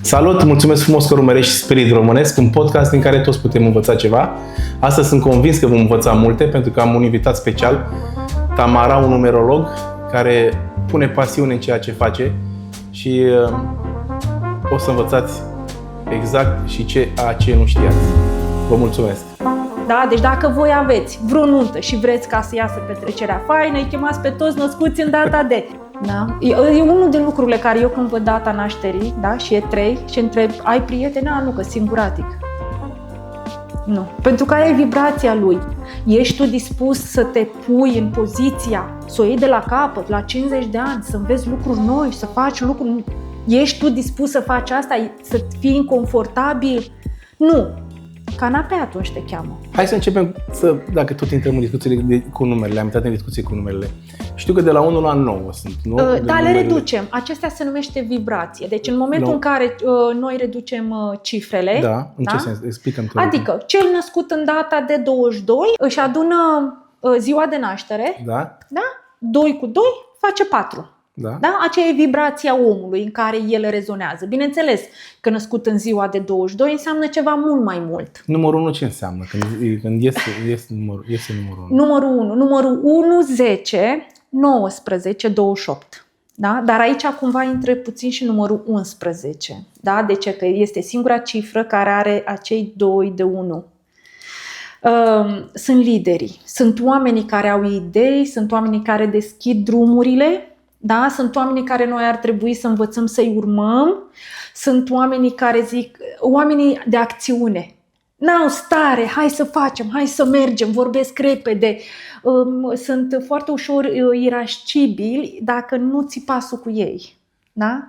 Salut, mulțumesc frumos că urmărești Spirit Românesc, un podcast din care toți putem învăța ceva. Astăzi sunt convins că vom învăța multe, pentru că am un invitat special, Tamara, un numerolog, care pune pasiune în ceea ce face și o să învățați exact și ce nu știați. Vă mulțumesc! Da? Deci dacă voi aveți vreo nuntă și vreți ca să iasă petrecerea faină, îi chemați pe toți născuți în data de. Da? E unul din lucrurile care eu când văd data nașterii, da? Și e 3 și întreb, ai prieteni? Nu, că singuratic. Nu. Pentru că aia e vibrația lui. Ești tu dispus să te pui în poziția, să o iei de la capăt, la 50 de ani, să înveți lucruri noi, să faci lucruri. Ești tu dispus să faci asta, să fii inconfortabil? Nu. Canapea atunci te cheamă. Hai să începem, dacă tot intrăm în discuțiile cu numerele, am intrat în discuție cu numerele. Știu că de la 1 la 9 sunt, nu? Da, le reducem. Acestea se numește vibrație. Deci în momentul în care noi reducem cifrele... Da, în ce sens? Explicăm. Adică cel născut în data de 22 își adună ziua de naștere. Da. Da? 2 cu 2 face 4. Da. Da? Aceea e vibrația omului în care el rezonează. Bineînțeles că născut în ziua de 22 înseamnă ceva mult mai mult. Numărul 1 ce înseamnă? Când iese numărul 1? Numărul 1, 10, 19, 28. Da? Dar aici cumva intră puțin și numărul 11. Da? De ce? Că este singura cifră care are acei 2 de 1. Sunt liderii, sunt oamenii care au idei, sunt oamenii care deschid drumurile. Da? Sunt oamenii care noi ar trebui să învățăm să-i urmăm. Sunt oamenii care zic, oamenii de acțiune. N-au stare, hai să facem, hai să mergem, vorbesc repede. Sunt foarte ușor irascibili dacă nu ți pasul cu ei. Da?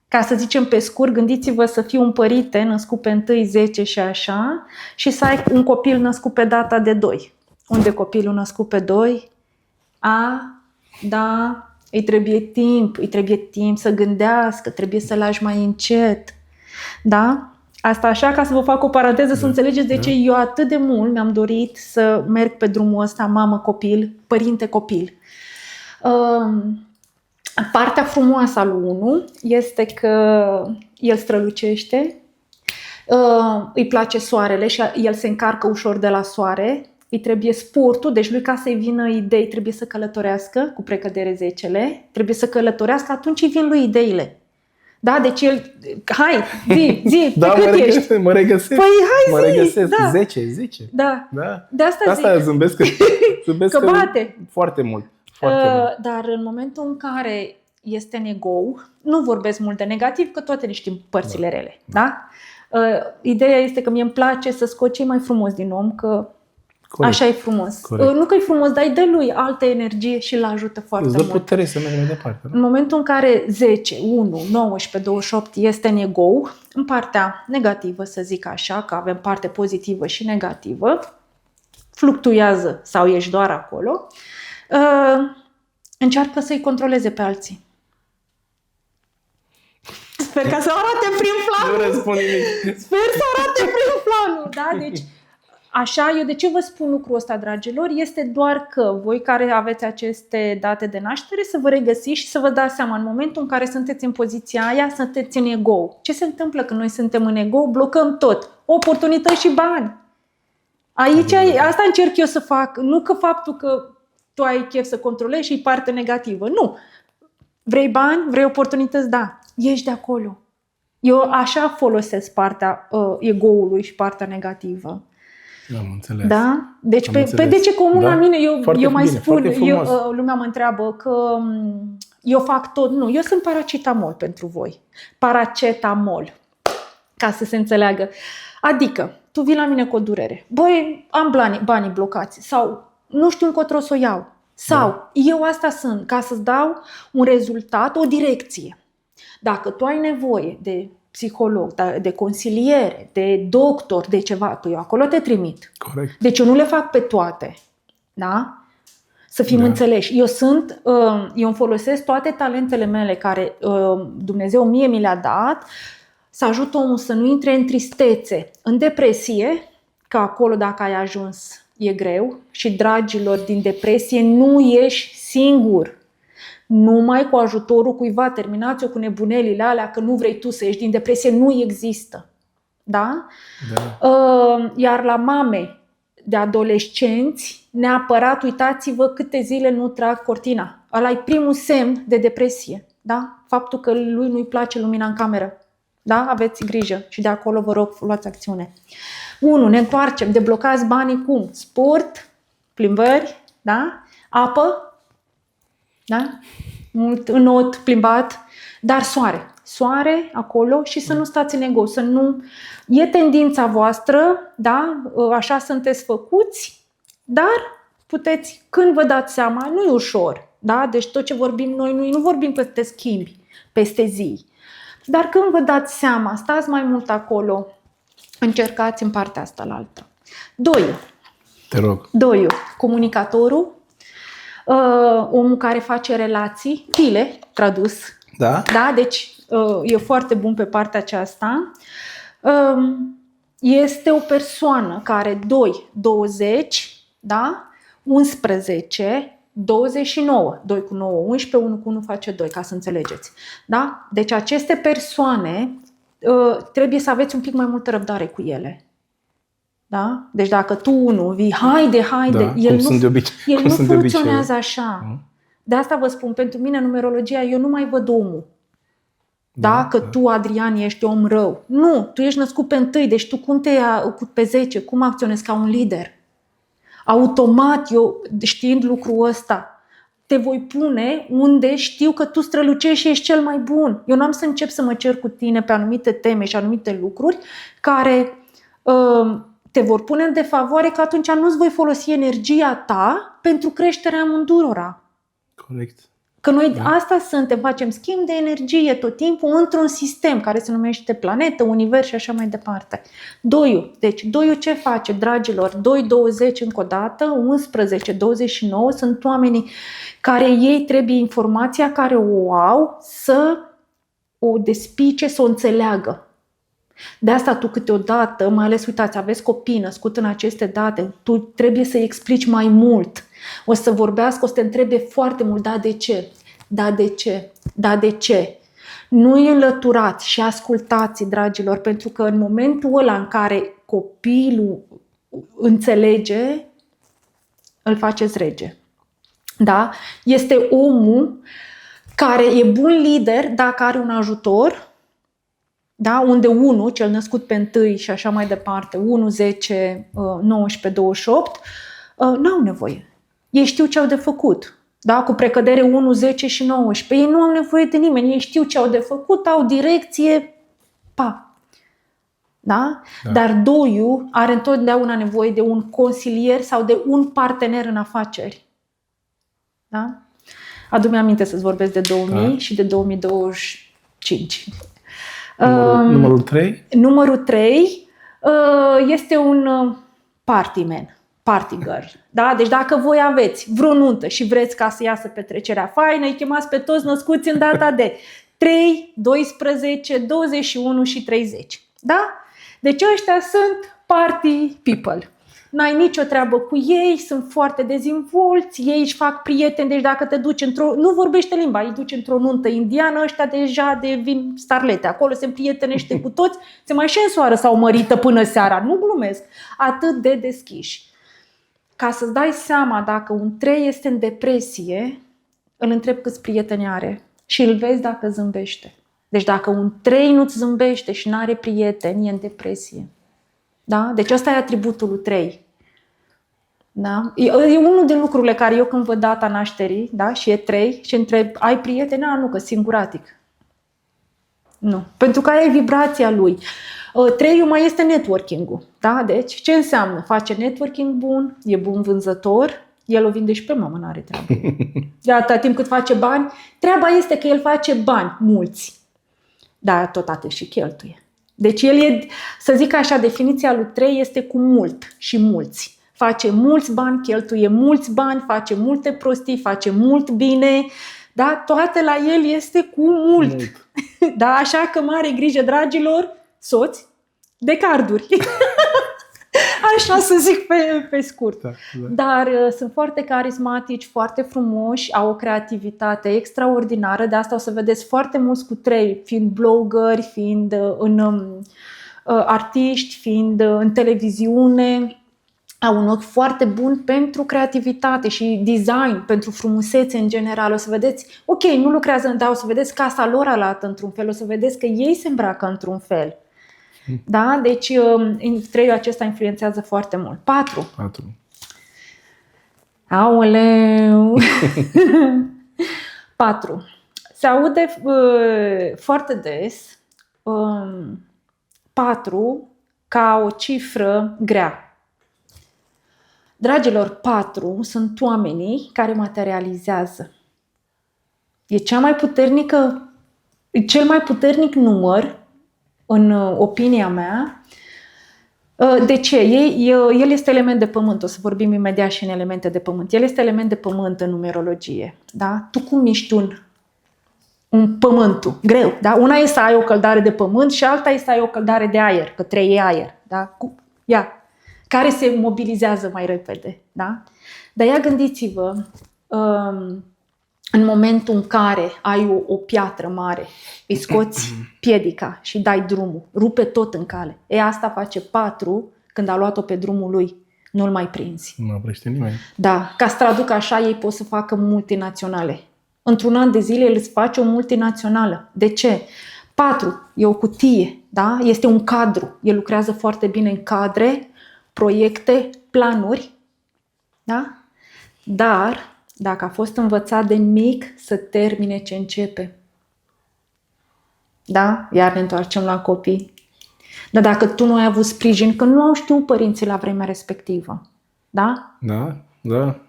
Ca să zicem pe scurt, gândiți-vă să fii un părinte născut pe 1, 10 și așa și să ai un copil născut pe data de 2. Unde copilul născut pe 2? Da... Îi trebuie timp să gândească, trebuie să lași mai încet. Da? Asta așa ca să vă fac o paranteză, să înțelegeți de ce eu atât de mult mi-am dorit să merg pe drumul ăsta mamă-copil, părinte-copil. Partea frumoasă a lui 1 este că el strălucește, îi place soarele și el se încarcă ușor de la soare. Îi trebuie sportul, deci lui ca să-i vină idei trebuie să călătorească cu precădere 10-le, trebuie să călătorească, atunci îi vin lui ideile. Da, deci el, hai, zi, da, cât ești? Mă regăsesc. Păi hai, mă regăsesc, da. 10. Da. De asta zic. Zâmbesc că bate. Foarte mult. Dar în momentul în care este în ego, nu vorbesc mult de negativ, că toate ne știm părțile rele. Da? Ideea este că mie îmi place să scot cei mai frumos din om, că corect. Așa e frumos. Corect. Nu că e frumos, dar îi dă lui altă energie și îl ajută foarte mult. Îți dă putere să mergi mai departe. În momentul în care 10, 1, 19, 28 este în ego, în partea negativă, să zic așa, că avem parte pozitivă și negativă, fluctuează sau ești doar acolo, încearcă să-i controleze pe alții. Sper că să arate prin planul. Nu răspund nimic. Sper să arate prin planul. Da? Deci, așa, eu de ce vă spun lucrul ăsta, dragilor? Este doar că voi care aveți aceste date de naștere să vă regăsiți și să vă dați seama în momentul în care sunteți în poziția aia, sunteți în ego. Ce se întâmplă când noi suntem în ego? Blocăm tot. Oportunități și bani. Aici, asta încerc eu să fac. Nu că faptul că tu ai chef să controlezi și e parte negativă. Nu. Vrei bani? Vrei oportunități? Da. Ieși de acolo. Eu așa folosesc partea ego-ului și partea negativă. Am înțeles. Da? Deci de ce comun la mine, eu mai bine, spun, lumea mă întreabă că eu fac tot. Nu, eu sunt paracetamol pentru voi. Paracetamol. Ca să se înțeleagă. Adică, tu vii la mine cu o durere. Băi, am banii blocați. Sau nu știu încotro să o iau. Sau eu asta sunt, ca să-ți dau un rezultat, o direcție. Dacă tu ai nevoie de psiholog, de consiliere, de doctor, de ceva, că eu acolo te trimit. Corect. Deci eu nu le fac pe toate. Da? Să fim înțeleși. Eu îmi folosesc toate talentele mele care Dumnezeu mie mi le-a dat să ajut omul să nu intre în tristețe, în depresie, că acolo dacă ai ajuns e greu și, dragilor, din depresie nu ești singur. Numai cu ajutorul cuiva, terminați-o cu nebunelile alea că nu vrei tu să ieși din depresie, nu există. Da? Iar la mame de adolescenți, neapărat uitați-vă câte zile nu trag cortina. Ăla e primul semn de depresie. Da? Faptul că lui nu-i place lumina în cameră. Da? Aveți grijă și de acolo vă rog, luați acțiune. 1. Ne întoarcem, deblocați banii cum? Sport, plimbări, da? Apă, da? Mult înot, plimbat, dar soare. Soare acolo și să nu stați în ego, să nu... E tendința voastră, da? Așa sunteți făcuți, dar puteți, când vă dați seama, nu e ușor, da? Deci tot ce vorbim noi, nu vorbim că te schimbi peste zi. Dar când vă dați seama, stați mai mult acolo, încercați în partea asta la altă. 2. Te rog. 2. Comunicatorul, omul care face relații, pile, tradus. Da? Da? Deci e foarte bun pe partea aceasta. Este o persoană care 2, 20, da? 11, 29, 2 cu 9, 11, 1 cu 1 face 2, ca să înțelegeți. Da? Deci aceste persoane trebuie să aveți un pic mai multă răbdare cu ele. Da? Deci dacă tu unul vii, haide, Da, el nu funcționează așa. De asta vă spun, pentru mine numerologia, eu nu mai văd omul. Da? Că tu, Adrian, ești om rău. Nu, tu ești născut pe 1, deci tu pe 10, cum acționezi ca un lider? Automat, eu știind lucrul ăsta, te voi pune unde știu că tu strălucești și ești cel mai bun. Eu n-am să încep să mă cer cu tine pe anumite teme și anumite lucruri care te vor pune în defavoare, că atunci nu-ți voi folosi energia ta pentru creșterea amândurora. Corect. Că noi asta suntem, facem schimb de energie tot timpul într-un sistem care se numește planetă, univers și așa mai departe. 2. Deci 2 ce face, dragilor? 2, 20 încă o dată, 11, 29 sunt oamenii care ei trebuie informația care o au să o despice, să o înțeleagă. De asta tu câteodată, mai ales uitați, aveți copii născut în aceste date, tu trebuie să-i explici mai mult. O să vorbească, o să te întrebe foarte mult, da, de ce? Da, de ce? Da, de ce? Nu-i înlăturați și ascultați, dragilor, pentru că în momentul ăla în care copilul înțelege, îl faceți rege. Da? Este omul care e bun lider dacă are un ajutor. Da? Unde 1, cel născut pe 1 și așa mai departe, 1, 10, 19, 28, n-au nevoie. Ei știu ce au de făcut. Da? Cu precădere 1, 10 și 19. Ei nu au nevoie de nimeni. Ei știu ce au de făcut, au direcție, pa. Da? Da. Dar 2 are întotdeauna nevoie de un consilier sau de un partener în afaceri. Da? Adu-mi aminte să-ți vorbesc de 2000 și de 2025. Numărul 3? Numărul 3 este un party man, party girl. Da? Deci dacă voi aveți vreo nuntă și vreți ca să iasă petrecerea faină, îi chemați pe toți născuți în data de 3, 12, 21 și 30. Da? Deci ăștia sunt party people. N-ai nicio treabă cu ei, sunt foarte dezvolți, ei își fac prieteni, deci dacă te duci nu vorbește limba, îi duci într-o nuntă indiană, ăștia deja devin starlete, acolo se împrietenește cu toți, se mai și însoară sau mărită până seara, nu glumesc, atât de deschiși. Ca să-ți dai seama dacă un 3 este în depresie, îl întreb câți prieteni are și îl vezi dacă zâmbește. Deci dacă un 3 nu-ți zâmbește și n-are prieteni, e în depresie. Da? Deci ăsta e atributul lui 3. Da? E unul din lucrurile care eu când văd data nașterii, da? Și e 3 și întreb, ai prieteni? Nu, că singuratic. Nu. Pentru că aia e vibrația lui. 3-ul mai este networking-ul. Da? Deci ce înseamnă? Face networking bun, e bun vânzător, el o vinde și pe mamă, n-are treabă. De atâta timp cât face bani, treaba este că el face bani mulți. Dar tot atât și cheltuie. Deci el e, să zic așa, definiția lui 3 este cu mult și mulți. Face mulți bani, cheltuie mulți bani, face multe prostii, face mult bine, da? Toate la el este cu mult. Da? Așa că mare grijă, dragilor, soți, de carduri. așa să zic pe scurt. Da. Dar sunt foarte carismatici, foarte frumoși, au o creativitate extraordinară, de asta o să vedeți foarte mulți cu 3, fiind blogări, fiind artiști, fiind în televiziune. Au un ochi foarte bun pentru creativitate și design, pentru frumusețe în general. O să vedeți, ok, nu lucrează, dar o să vedeți casa lor arată într-un fel, o să vedeți că ei se îmbracă într-un fel. Da? Deci 3 acesta influențează foarte mult. 4. Aoleu! 4. Se aude foarte des 4 ca o cifră grea. Dragilor, 4 sunt oamenii care materializează. E cel mai puternic număr, în opinia mea. De ce? El este element de pământ, o să vorbim imediat și în elemente de pământ. El este element de pământ în numerologie. Da? Tu cum ești un pământul? Greu. Da? Una e să ai o căldare de pământ și alta e să ai o căldare de aer, că 3 e aer. Da? Care se mobilizează mai repede. Da? Dar ia gândiți-vă, în momentul în care ai o piatră mare, îi scoți piedica și dai drumul, rupe tot în cale. Asta face 4 când a luat-o pe drumul lui. Nu-l mai prinzi. Nu oprește nimeni. Da, ca să traduc așa, ei pot să facă multinaționale. Într-un an de zile el îți face o multinațională. De ce? 4 e o cutie, da? Este un cadru. El lucrează foarte bine în cadre, proiecte, planuri. Da? Dar dacă a fost învățat de mic să termine ce începe. Da? Iar ne întoarcem la copii. Dar dacă tu nu ai avut sprijin, că nu au știut părinții la vremea respectivă. Da? Da.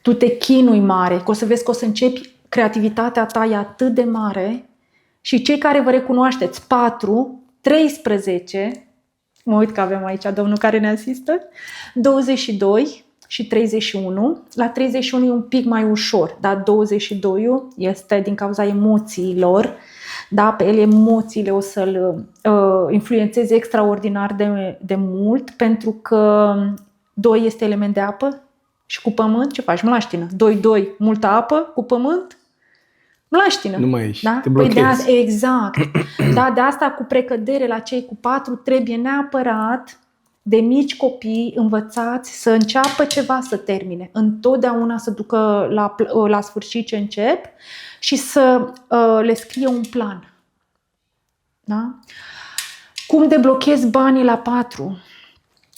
Tu te chinui mare, că o să vezi că o să începi, creativitatea ta e atât de mare și cei care vă recunoașteți 4, 13, mă uit că avem aici domnul care ne asistă, 22 și 31. La 31 e un pic mai ușor, dar 22 este din cauza emoțiilor. Da, pe el emoțiile o să-l influențeze extraordinar de mult, pentru că 2 este element de apă și cu pământ, ce faci? Mlaștină. 2, multă apă cu pământ, mlaștină. Nu mai ești, da? te blochezi. Exact. Da, de asta cu precădere la cei cu 4 trebuie neapărat de mici copii învățați să înceapă ceva, să termine. Întotdeauna să ducă la sfârșit ce încep și să le scrie un plan. Da? Cum deblochezi banii la 4?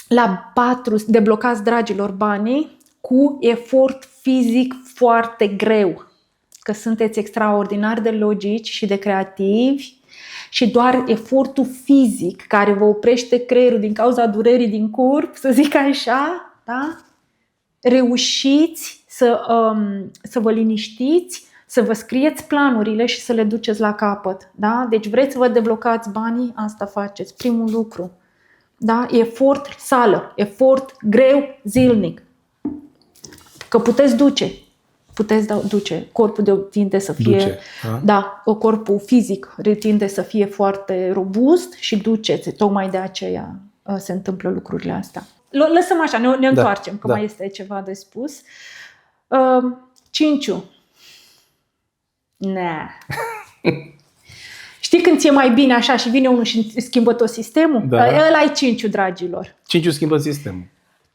La 4 deblocați, dragilor, banii cu efort fizic foarte greu. Că sunteți extraordinar de logici și de creativi și doar efortul fizic care vă oprește creierul din cauza durerii din corp, să zic așa, da? Reușiți să vă liniștiți, să vă scrieți planurile și să le duceți la capăt. Da? Deci vreți să vă deblocați banii, asta faceți. Primul lucru. Da? Efort sală, efort greu zilnic. Că puteți duce. Corpul tinde să fie, corpul fizic tinde să fie foarte robust și duceți. Tocmai de aceea se întâmplă lucrurile astea. Lăsăm așa, ne întoarcem, că mai este ceva de spus. 5. Știi când ți-e mai bine așa și vine unul și schimbă tot sistemul? Da. Ăla e 5, dragilor. 5 schimbă sistemul.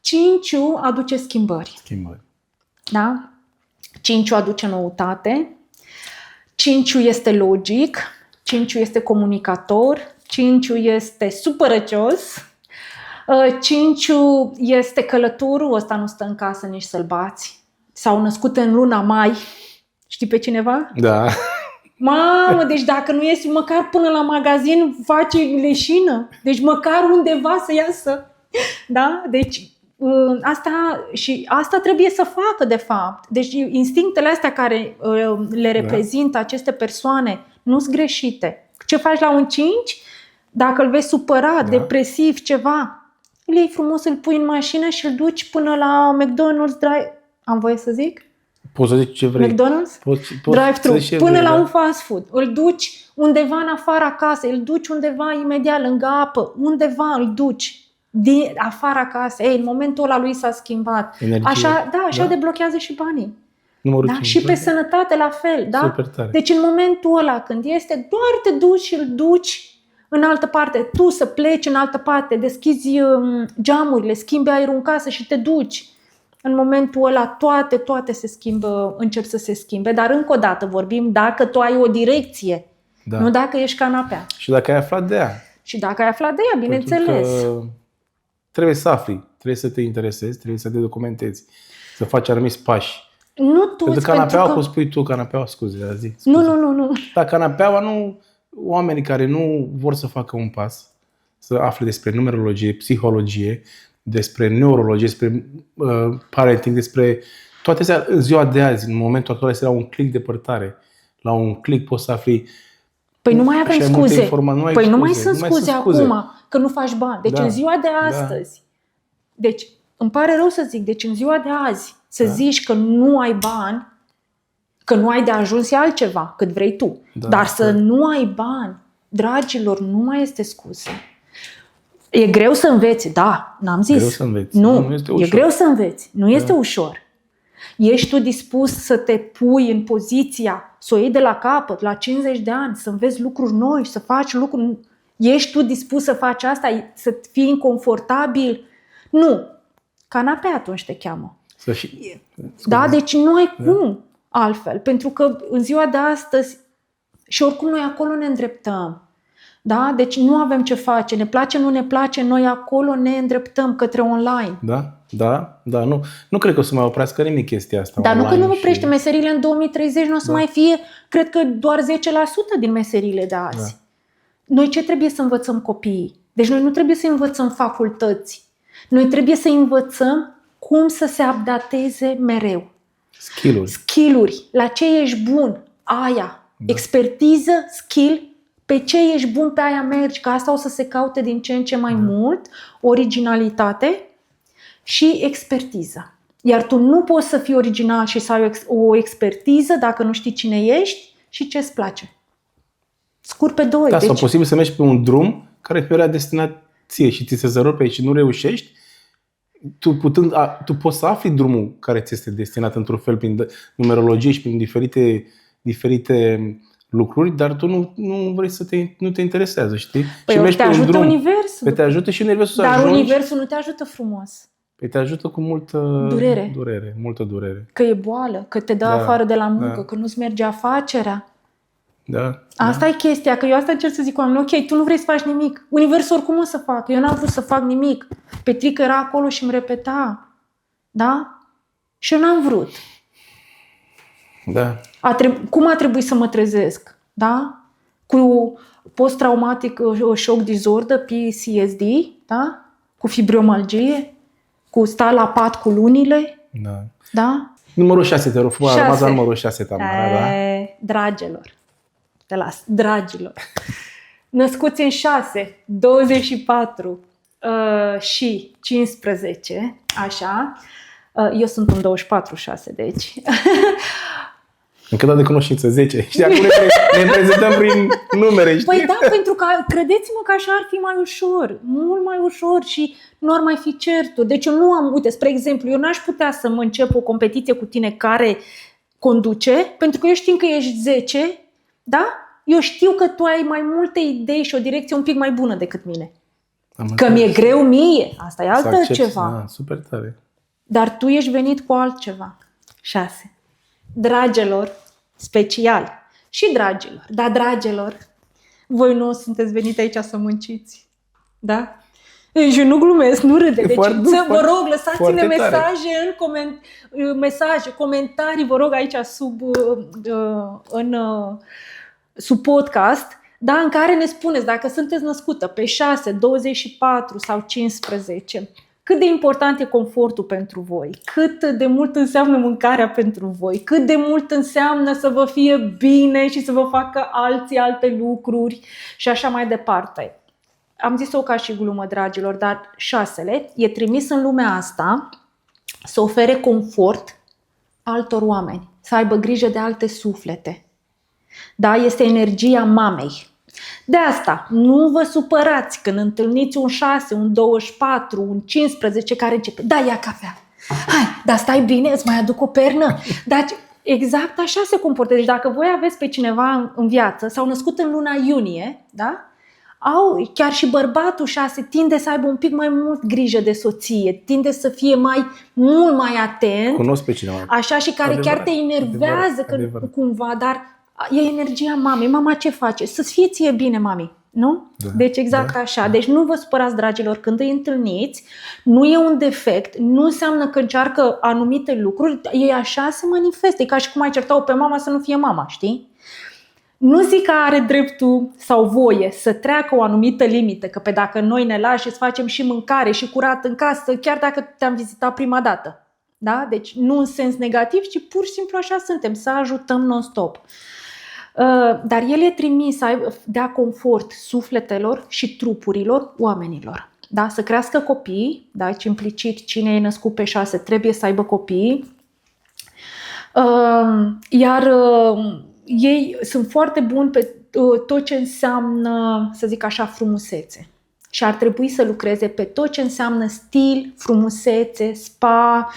5 aduce schimbări. Da? 5 aduce noutate. 5 este logic. 5 este comunicator. 5 este supărăcios. 5 este călătorul. Ăsta nu stă în casă nici să-l bați. S-au născut în luna mai. Știi pe cineva? Da. Mamă, deci dacă nu iesi măcar până la magazin, face leșină. Deci măcar undeva să iasă. Da? Deci asta trebuie să facă, de fapt. Deci instinctele astea care le reprezintă aceste persoane nu sunt greșite. Ce faci la un 5? Dacă îl vezi supărat, depresiv, ceva, îl iei frumos, îl pui în mașină și îl duci până la McDonald's Drive. Am voie să zic? Poți să zici ce vrei. McDonald's? Drive-thru. Până la un fast food. Îl duci undeva în afara casei, îl duci undeva imediat lângă apă, undeva îl duci. din afara casei. În momentul ăla lui s-a schimbat. Energie. Așa deblochează și banii. Numărul Da? 5. Și pe sănătate la fel. Da? Super tare. Deci în momentul ăla când este, doar te duci și îl duci în altă parte. Tu să pleci în altă parte, deschizi geamurile, schimbi aerul în casă și te duci. În momentul ăla toate se schimbă, încep să se schimbe. Dar încă o dată vorbim dacă tu ai o direcție, nu dacă ești canapea. Și dacă ai aflat de ea. Și dacă ai aflat de ea, bineînțeles. Trebuie să afli, trebuie să te interesezi, trebuie să te documentezi, să faci anumiți pași. Nu toți, pentru canapeaua, cum spui tu, canapeaua, scuze. Nu. Dar canapeaua nu, oamenii care nu vor să facă un pas, să afle despre numerologie, psihologie, despre neurologie, despre parenting, despre toate astea în ziua de azi, în momentul actual, este la un click departare. La un click poți să afli. Păi nu mai avem scuze. Nu mai sunt scuze acum că nu faci bani. Deci în ziua de astăzi, deci îmi pare rău să zic, deci în ziua de azi să zici că nu ai bani, că nu ai de ajuns e altceva, cât vrei tu. Dar să nu ai bani, dragilor, nu mai este scuză. E greu să înveți, da, n-am zis. Greu să înveți. Nu e greu să înveți, nu este ușor. Ești tu dispus să te pui în poziția, să o iei de la capăt, la 50 de ani, să înveți lucruri noi, să faci lucruri. Ești tu dispus să faci asta, să fii inconfortabil? Nu. Canapea atunci te cheamă. Da, deci nu ai cum altfel. Pentru că în ziua de astăzi, și oricum noi acolo ne îndreptăm. Da? Deci nu avem ce face. Ne place, nu ne place, noi acolo ne îndreptăm către online. Da. Nu cred că o să mai oprească nimic chestia asta. Dar nu că nu oprește meserile în 2030, nu o să mai fie, cred că doar 10% din meserile de azi. Noi ce trebuie să învățăm copiii? Deci noi nu trebuie să învățăm facultăți. Noi trebuie să învățăm cum să se updateze mereu. Skill-uri. La ce ești bun? Aia. Expertiză, skill. Pe ce ești bun, pe aia mergi. Că asta o să se caute din ce în ce mai mult. Originalitate și expertiză. Iar tu nu poți să fii original și să ai o expertiză dacă nu știi cine ești și ce îți place. Scurt pe doi. Sau posibil să mergi pe un drum care pe destinație și ți se zărope și nu reușești. Tu poți să afli drumul care ți este destinat într-un fel prin numerologie și prin diferite lucruri, dar tu nu vrei nu te interesează, știi? Păi și mergi te ajută universul. Te ajută și universul să ajungi. Dar universul nu te ajută frumos. Păi te ajută cu multă durere. Că e boală, că te dă afară de la muncă, că nu-ți merge afacerea. Asta e chestia, că eu asta încerc să zic oamenilor, ok, tu nu vrei să faci nimic. Universul oricum o să facă. Eu n-am vrut să fac nimic. Petrică era acolo și îmi repeta. Da? Și eu n-am vrut. Da. Cum a trebuit să mă trezesc? Da? Cu post-traumatic shock disorder, PTSD, da? Cu fibromialgie, cu sta la pat cu lunile. Da? Numărul 6, te rog, a rămas la numărul 6, Tamara, da? Dragilor. Dragilor. Născuți în 6, 24 și 15, așa. Eu sunt un 24-6, deci. Încă dat de cunoștință 10. Și acum ne prezentăm prin numere, știi? Păi da, pentru că credeți-mă că așa ar fi mai ușor, mult mai ușor și nu ar mai fi certuri. Deci eu nu am, uite, spre exemplu, eu n-aș putea să mă încep o competiție cu tine care conduce, pentru că eu știu că ești 10, da? Eu știu că tu ai mai multe idei și o direcție un pic mai bună decât mine. Că mi-e greu mie, asta e altceva. Super tare. Dar tu ești venit cu altceva. 6. Dragilor, special. Și dragilor, dar dragilor, voi nu sunteți venite aici să munciți. Da? Și nu glumesc, nu râde. Deci, vă rog, lăsați-ne mesaje, comentarii, vă rog, aici sub podcast, da, în care ne spuneți dacă sunteți născută pe 6, 24 sau 15, cât de important e confortul pentru voi, cât de mult înseamnă mâncarea pentru voi, cât de mult înseamnă să vă fie bine și să vă facă alții alte lucruri și așa mai departe. Am zis-o ca și glumă, dragilor, dar 6 e trimis în lumea asta să ofere confort altor oameni, să aibă grijă de alte suflete. Da, este energia mamei. De asta, nu vă supărați când întâlniți un 6, un 24, un 15 care începe. Da, ia cafea. Hai, dar stai bine, îți mai aduc o pernă. Dar exact așa se comportă. Deci dacă voi aveți pe cineva în viață, s-au născut în luna iunie, da? Chiar și bărbatul 6 tinde să aibă un pic mai mult grijă de soție, tinde să fie mult mai atent. Cunosc pe cineva. Așa, și care chiar te enervează cumva, dar e energia mamei. Mama ce face? Să-ți fie ție bine, mami. Nu? Da, deci exact așa. Deci nu vă supărați, dragilor, când îi întâlniți. Nu e un defect. Nu înseamnă că încearcă anumite lucruri. Ei așa se manifestă. E ca și cum ai certa-o pe mama să nu fie mama, știi? Nu zic că are dreptul sau voie să treacă o anumită limită, că pe dacă noi ne lași și facem și mâncare și curat în casă, chiar dacă te-am vizitat prima dată. Da? Deci nu în sens negativ, ci pur și simplu așa suntem, să ajutăm non-stop. Dar el e trimis să dea confort sufletelor și trupurilor oamenilor. Da? Să crească copii, da? Deci implicit cine e născut pe 6 trebuie să aibă copii. Iar ei sunt foarte buni pe tot ce înseamnă, să zic așa, frumusețe. Și ar trebui să lucreze pe tot ce înseamnă stil, frumusețe, spa,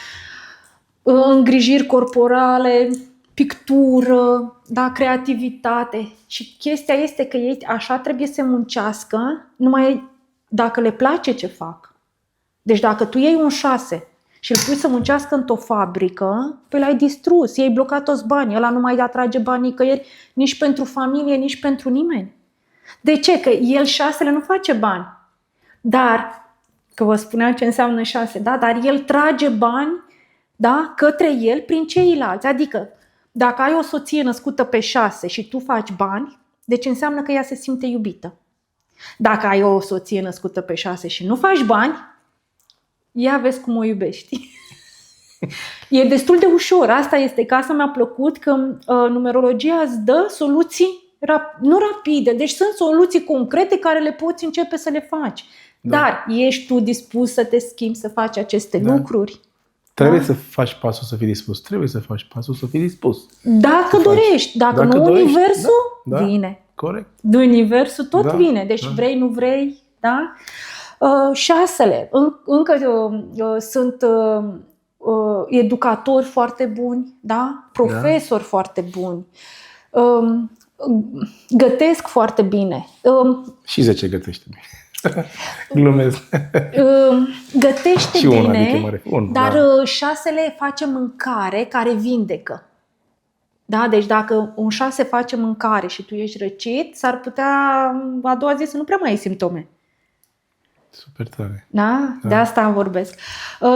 îngrijiri corporale, pictură, da, creativitate. Și chestia este că ei așa trebuie să muncească numai dacă le place ce fac. Deci dacă tu iei un 6 și îl pui să muncească într-o fabrică, păi l-ai distrus, i-ai blocat toți banii, ăla nu mai atrage bani nicăieri, nici pentru familie, nici pentru nimeni. De ce? Că el 6 nu face bani. Dar, că vă spuneam ce înseamnă 6, da? Dar el trage bani, da, către el prin ceilalți. Adică, dacă ai o soție născută pe 6 și tu faci bani, deci înseamnă că ea se simte iubită. Dacă ai o soție născută pe 6 și nu faci bani, ia vezi cum o iubești. E destul de ușor. Asta este, că asta mi-a plăcut, că numerologia îți dă soluții nu rapide, deci sunt soluții concrete care le poți începe să le faci. Da. Dar ești tu dispus să te schimbi, să faci aceste lucruri? Trebuie să faci pasul să fii dispus. Trebuie să faci pasul să fii dispus. Dacă dorești. Dacă nu, dorești, universul vine. Corect. Universul tot vine. Deci vrei, nu vrei, da? 6 încă sunt educatori foarte buni, da? Profesori foarte buni, gătesc foarte bine. Și 10 gătește bine. Glumesc. Gătește și bine, adică dar 6 face mâncare care vindecă. Da? Deci dacă un 6 face mâncare și tu ești răcit, s-ar putea a doua zi să nu prea mai ai simptome. Super tare. Da? De asta vorbesc.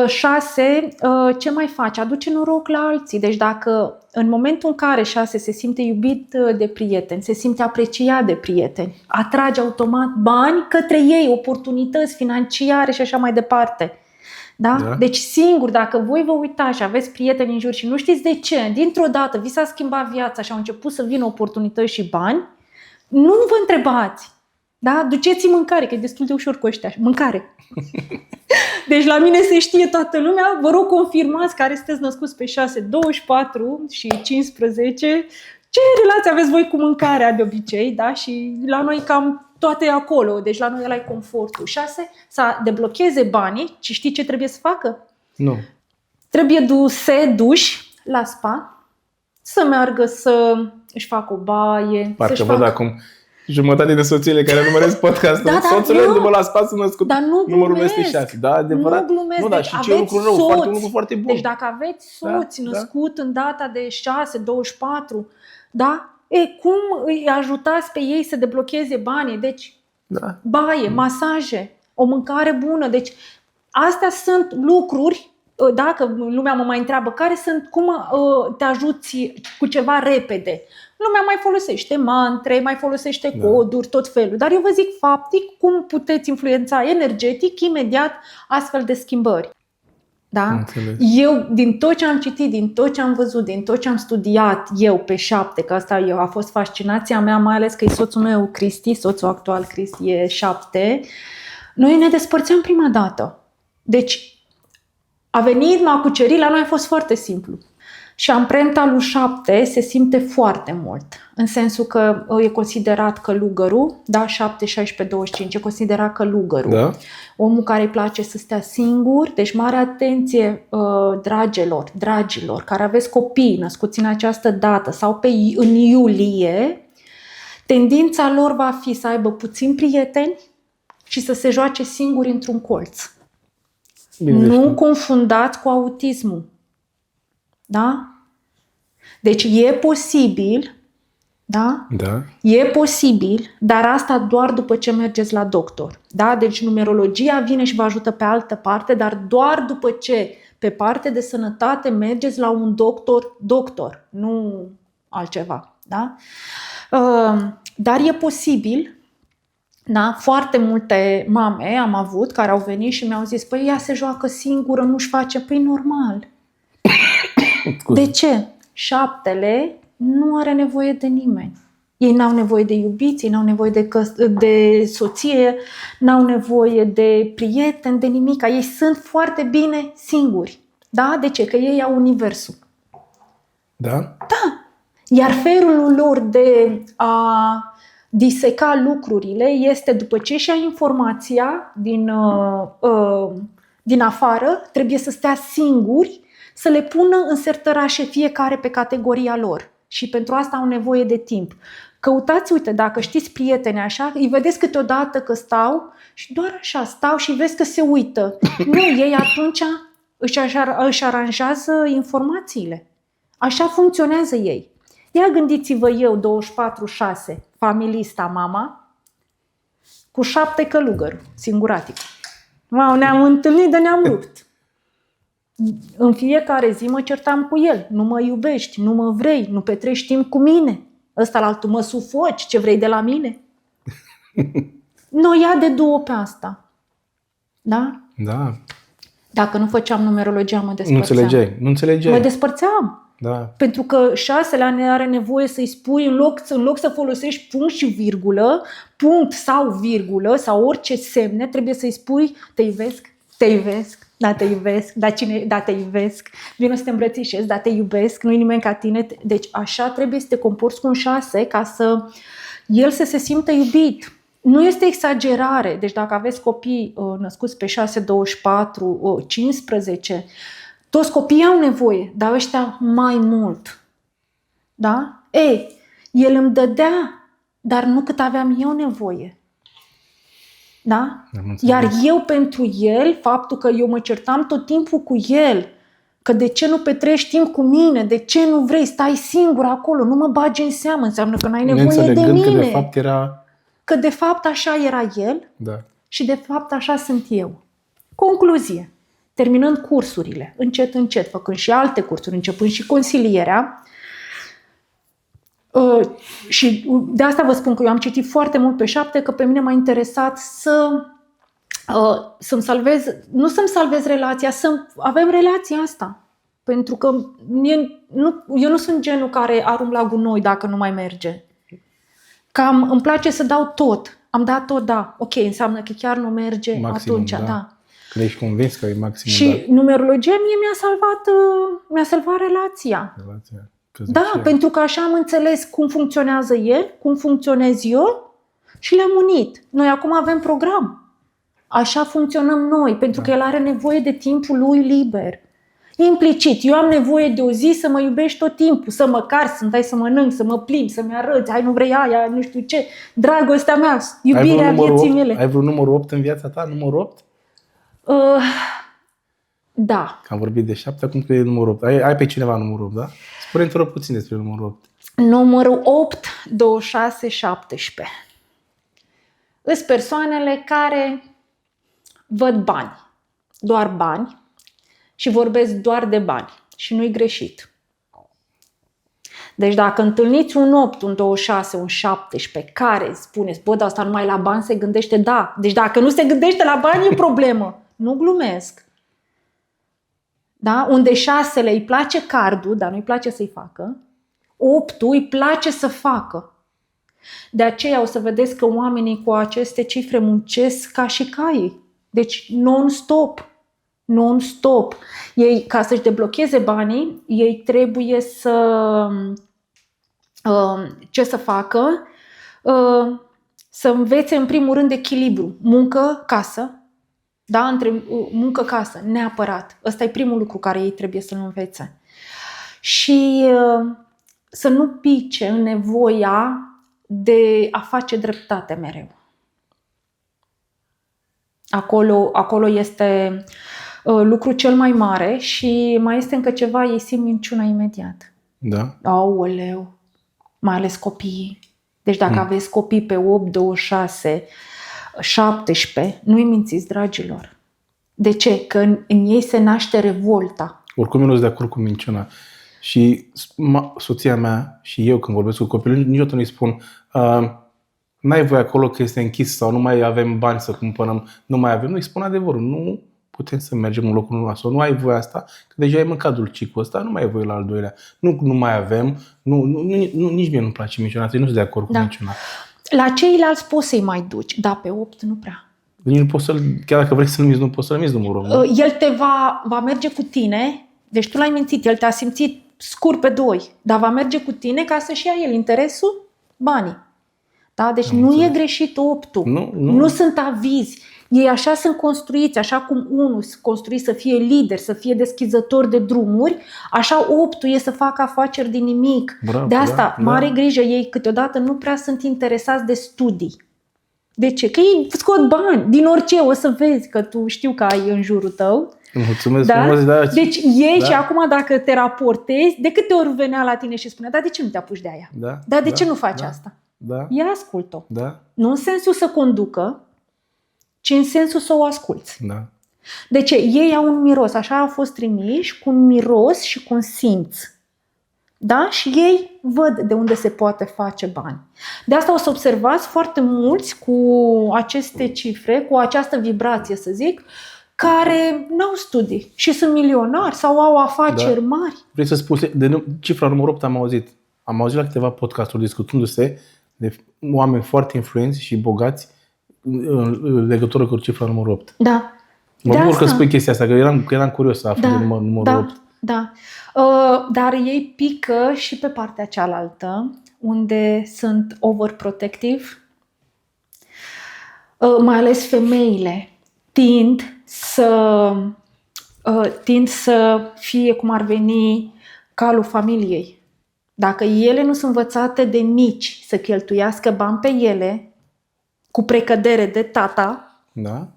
6, ce mai face? Aduce noroc la alții. Deci dacă în momentul în care 6 se simte iubit de prieteni, se simte apreciat de prieteni, atrage automat bani către ei, oportunități financiare și așa mai departe. Da? Deci singur, dacă voi vă uitați și aveți prieteni în jur și nu știți de ce, dintr-o dată vi s-a schimbat viața și au început să vină oportunități și bani, nu vă întrebați. Da? Duceți mâncare, că e destul de ușor cu ăștia. Mâncare. Deci la mine se știe toată lumea. Vă rog, confirmați care sunteți născuți pe 6, 24 și 15. Ce relație aveți voi cu mâncarea de obicei? Da? Și la noi cam toate e acolo. Deci la noi ăla e confortul. 6, să deblocheze banii. Și știi ce trebuie să facă? Nu. Trebuie duși la spa, să meargă să își facă o baie. Parcă văd acum jumătate de soțiile care urmăresc podcastul. Soțul după la spa sunt născut numărul este 6. Da, adevărat. Nu glumesc. Nu, da, și ce lucru rău, un lucru foarte bun. Deci dacă aveți soți născut în data de 6, 24, da? Cum îi ajutați pe ei să deblocheze banii? Deci baie, masaje, o mâncare bună. Deci astea sunt lucruri, dacă lumea mă mai întreabă, care sunt, cum te ajuți cu ceva repede. Lumea mai folosește mantre, mai folosește coduri, tot felul. Dar eu vă zic faptic cum puteți influența energetic imediat astfel de schimbări. Da? Eu, din tot ce am citit, din tot ce am văzut, din tot ce am studiat eu pe 7, că asta a fost fascinația mea, mai ales că e soțul meu, Cristi, soțul actual, Cristi, e 7, noi ne despărțeam prima dată. Deci a venit, m-a cucerit, la noi a fost foarte simplu. Și amprenta lui 7 se simte foarte mult, în sensul că e considerat călugărul, da, 7, 16, 25, e considerat călugărul. Da? Omul care îi place să stea singur, deci mare atenție dragilor, care aveți copii născuți în această dată sau în iulie, tendința lor va fi să aibă puțini prieteni și să se joace singuri într-un colț. Bine, Nu confundați cu autismul. Da? Deci e posibil, da? Da. E posibil, dar asta doar după ce mergeți la doctor. Da? Deci numerologia vine și vă ajută pe altă parte, dar doar după ce pe parte de sănătate mergeți la un doctor, nu altceva. Da? Dar e posibil, da? Foarte multe mame am avut care au venit și mi-au zis, păi ea se joacă singură, nu-și face, păi normal. De ce? 7 nu are nevoie de nimeni. Ei n-au nevoie de iubiți, ei n-au nevoie de soție, n-au nevoie de prieteni, de nimic. Ei sunt foarte bine singuri. Da? De ce? Că ei au universul. Da? Da. Iar felul lor de a diseca lucrurile este după ce și-a informația din afară, trebuie să stea singuri, să le pună în sertărașe fiecare pe categoria lor. Și pentru asta au nevoie de timp. Căutați, uite, dacă știți prieteni așa, îi vedeți câteodată că stau și doar așa stau și vezi că se uită. Nu, ei atunci își aranjează informațiile. Așa funcționează ei. Ia gândiți-vă eu, 24/6, familista mama, cu 7 călugări, singuratic. Wow, ne-am întâlnit de ne-am rupt. În fiecare zi mă certam cu el. Nu mă iubești, nu mă vrei, nu petreci timp cu mine. Ăsta la altul mă sufoci, ce vrei de la mine? Noi ia de 2 pe asta. Da? Da. Dacă nu făceam numerologia, mă despărțeam. Nu înțelegeai. Mă despărțeam. Da. Pentru că 6-lea ne are nevoie să-i spui, în loc să folosești punct și virgulă, punct sau virgulă sau orice semne, trebuie să-i spui te iubesc, te iubesc, da te iubesc, da te iubesc, vino să te îmbrățișezi, da te iubesc, nu-i nimeni ca tine. Deci așa trebuie să te comporți cu un 6 ca să el să se simtă iubit. Nu este exagerare. Deci dacă aveți copii născuți pe 6, 24, 15, toți copiii au nevoie, dar ăștia mai mult. Da? El îmi dădea, dar nu cât aveam eu nevoie. Da? Iar eu pentru el, faptul că eu mă certam tot timpul cu el, că de ce nu petreci timp cu mine, de ce nu vrei, stai singur acolo, nu mă bagi în seamă, înseamnă că n-ai nevoie de mine. Că de fapt era... Că de fapt așa era el, da. Și de fapt așa sunt eu. Concluzie. Terminând cursurile, încet, făcând și alte cursuri, începând și consilierea. Și de asta vă spun că eu am citit foarte mult pe 7, că pe mine m-a interesat să-mi salvez, nu să-mi salvez relația, să avem relația asta. Pentru că eu nu sunt genul care arunc la gunoi dacă nu mai merge. Cam îmi place să dau tot. Am dat tot, da. Ok, înseamnă că chiar nu merge, maximum, atunci, da. Când ești convins că e maximum. Și numerologia mie mi-a salvat relația. Da, pentru că așa am înțeles cum funcționează el, cum funcționez eu și le-am unit. Noi acum avem program. Așa funcționăm noi, pentru că el are nevoie de timpul lui liber. Implicit, eu am nevoie de o zi să mă iubești tot timpul, să mă cari, să-mi dai să mănânc, să mă plimbi, să-mi arăți, hai nu vrei aia, nu știu ce, dragostea mea, iubirea vieții mele. Ai vreo numărul 8 în viața ta, numărul 8? Da. Am vorbit de 7, acum că e numărul 8. Ai pe cineva numărul 8, da? Spune-mi te rog puțin despre numărul 8. Numărul 8, 26, 17. Îs persoanele care văd bani, doar bani, și vorbesc doar de bani. Și nu-i greșit. Deci dacă întâlniți un 8, un 26, un 17 care spuneți, bă, dar asta numai la bani se gândește, da. Deci dacă nu se gândește la bani e problemă. Nu glumesc. Da? Unde 6-le îi place cardul, dar nu-i place să-i facă, 8-ul îi place să facă. De aceea o să vedeți că oamenii cu aceste cifre muncesc ca și caii. Deci non-stop. non-stop. Ei, ca să-și deblocheze banii, ei trebuie ce să facă? Să învețe în primul rând echilibru. Muncă-casă. Da? Între muncă-casă, neapărat. Ăsta e primul lucru care ei trebuie să-l învețe. Și să nu pice în nevoia de a face dreptate mereu. Acolo este lucru cel mai mare și mai este încă ceva, ei simt minciuna imediat. Da. Aoleu, mai ales copiii. Deci dacă aveți copii pe 8, 26, 17, nu-i mințiți, dragilor. De ce? Că în ei se naște revolta. Oricum eu nu sunt de acord cu minciuna. Și soția mea și eu când vorbesc cu copilul, niciodată nu-i spun n-ai voie acolo că este închis sau nu mai avem bani să cumpărăm, nu mai avem. Nu-i spun adevărul, nu putem să mergem în locul ăla sau nu ai voie asta, că deja ai mâncat dulcicul ăsta, nu mai ai voie la al doilea. Nu mai avem, nici mie nu-mi place minciuna, nu sunt de acord cu minciuna. La ceilalți poți să-i mai duci, dar pe 8 nu prea. Nu poți chiar dacă vrei să-l miți, nu poți să-l miți numărul 8. El te va merge cu tine, deci tu l-ai mințit, el te-a simțit scurt pe 2, dar va merge cu tine ca să-și ia el interesul, banii. Da? Deci nu e greșit 8-ul. Nu sunt avizi. Ei așa sunt construiți, așa cum unul sunt construit să fie lider, să fie deschizător de drumuri, așa 8-ul e să facă afaceri din nimic. Bravo, de asta, mare grijă, ei câteodată nu prea sunt interesați de studii. De ce? Că ei scot bani din orice, o să vezi că tu știu că ai în jurul tău. Mulțumesc frumos, da. Deci ei și acum dacă te raportezi, de câte ori venea la tine și spunea, dar de ce nu te apuci de aia? Dar de ce nu faci asta? Ia ascult-o. Nu în sensul să conducă, ci în sensul să o asculți. De ce? Ei au un miros, așa au fost trimiși, cu un miros și cu un simț. Da? Și ei văd de unde se poate face bani. De asta o să observați foarte mulți cu aceste cifre, cu această vibrație, să zic, care n-au studii și sunt milionari sau au afaceri mari. Vrei să spui, de cifra numărul 8 am auzit. Am auzit la câteva podcasturi discutându-se de oameni foarte influenți și bogați în legătură cu cifra numărul 8. Da. Mă bucur că spui chestia asta, că eram curios să aflu de numărul 8. Da. Dar ei pică și pe partea cealaltă, unde sunt overprotective, mai ales femeile tind să fie, cum ar veni, calul familiei. Dacă ele nu sunt învățate de mici să cheltuiască bani pe ele, cu precădere de tata, da?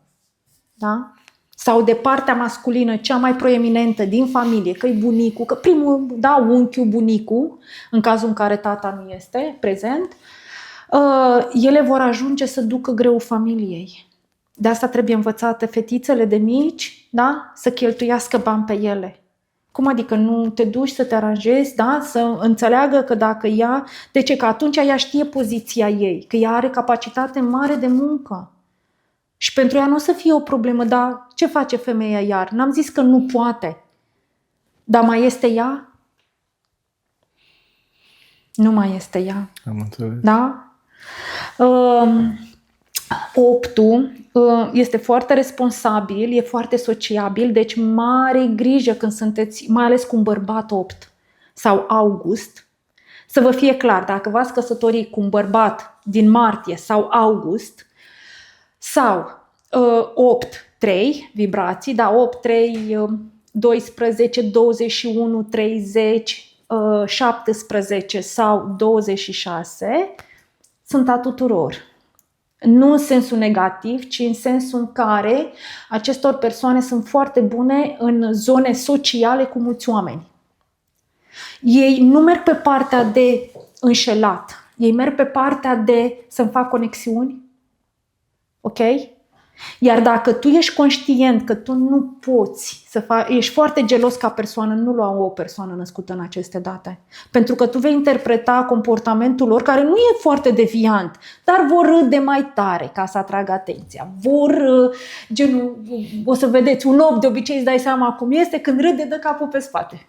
Sau de partea masculină cea mai proeminentă din familie, că e bunicul, că primul, unchiul, bunicul, în cazul în care tata nu este prezent, ele vor ajunge să ducă greu familiei. De asta trebuie învățate fetițele de mici, da? Să cheltuiască bani pe ele. Cum adică nu te duci să te aranjezi, da? Să înțeleagă că dacă ea... De ce? Că atunci ea știe poziția ei, că ea are capacitate mare de muncă. Și pentru ea nu o să fie o problemă, dar ce face femeia iar? N-am zis că nu poate. Dar mai este ea? Nu mai este ea. Am înțeles. Da? 8-ul este foarte responsabil, e foarte sociabil, deci mare grijă când sunteți, mai ales cu un bărbat 8 sau August. Să vă fie clar, dacă v-ați căsătorit cu un bărbat din martie sau august sau 8-3 vibrații, 8-3, 12, 21, 30, 17 sau 26, sunt a tuturor. Nu în sensul negativ, ci în sensul în care acestor persoane sunt foarte bune în zone sociale cu mulți oameni. Ei nu merg pe partea de înșelat, ei merg pe partea de să-mi fac conexiuni. Ok? Iar dacă tu ești conștient că tu nu poți să faci, ești foarte gelos ca persoană, nu lua o persoană născută în aceste date. Pentru că tu vei interpreta comportamentul lor, care nu e foarte deviant, dar vor râde mai tare ca să atragă atenția. O să vedeți, un om de obicei îți dai seama cum este când râde, dă capul pe spate.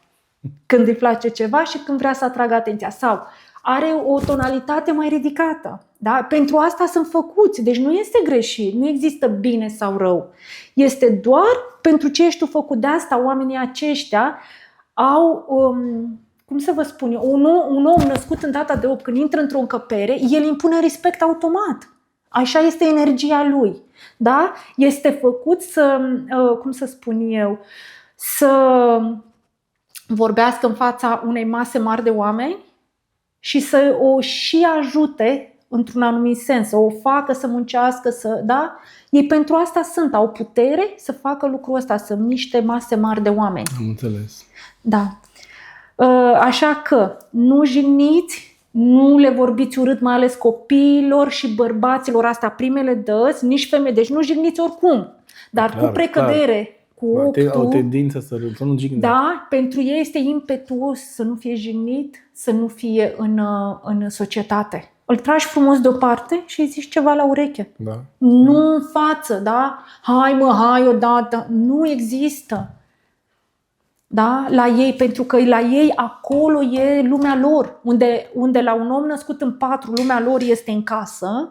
Când îi place ceva și când vrea să atragă atenția. Sau are o tonalitate mai ridicată. Da? Pentru asta sunt făcuți, deci nu este greșit, nu există bine sau rău. Este doar pentru ce ești tu făcut. De asta oamenii aceștia au, cum să vă spun eu, un om născut în data de 8, când intră într-o încăpere, el impune respect automat. Așa este energia lui. Da? Este făcut să, cum să spun eu, să vorbească în fața unei mase mari de oameni și să o și ajute într-un anumit sens, să o facă să muncească, da? Ei pentru asta au putere să facă lucrul ăsta, să miște mase mari de oameni. Am înțeles. Da. Așa că nu jigniți, nu le vorbiți urât, mai ales copiilor și bărbaților, asta primele dăți, nici femei, deci nu jigniți oricum, dar cu precădere. Cu au tendință să nu jignească. Da, pentru ei este impetuos să nu fie jignit, să nu fie în societate. Îl tragi frumos deoparte și îi zici ceva la ureche. Da. Nu în față, da? Hai odată. Nu există. Da? La ei, pentru că la ei acolo e lumea lor. Unde la un om născut în 4 lumea lor este în casă,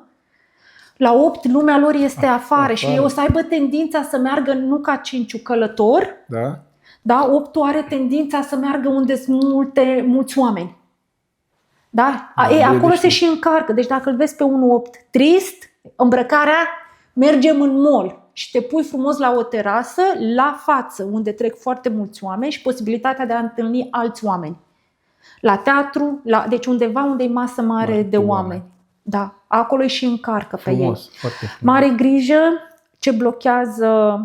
la 8 lumea lor este afară. Și ei o să aibă tendința să meargă nu ca 5 călători. Da. Da? 8 are tendința să meargă unde sunt mulți oameni. Da? Acolo se și încarcă. Deci dacă îl vezi pe 1-8 trist, îmbrăcarea, mergem în mall și te pui frumos la o terasă, la față, unde trec foarte mulți oameni și posibilitatea de a întâlni alți oameni. La teatru, deci undeva unde e masă mare de oameni. Da, acolo și încarcă frumos, pe ei. foarte frumos. Mare grijă ce blochează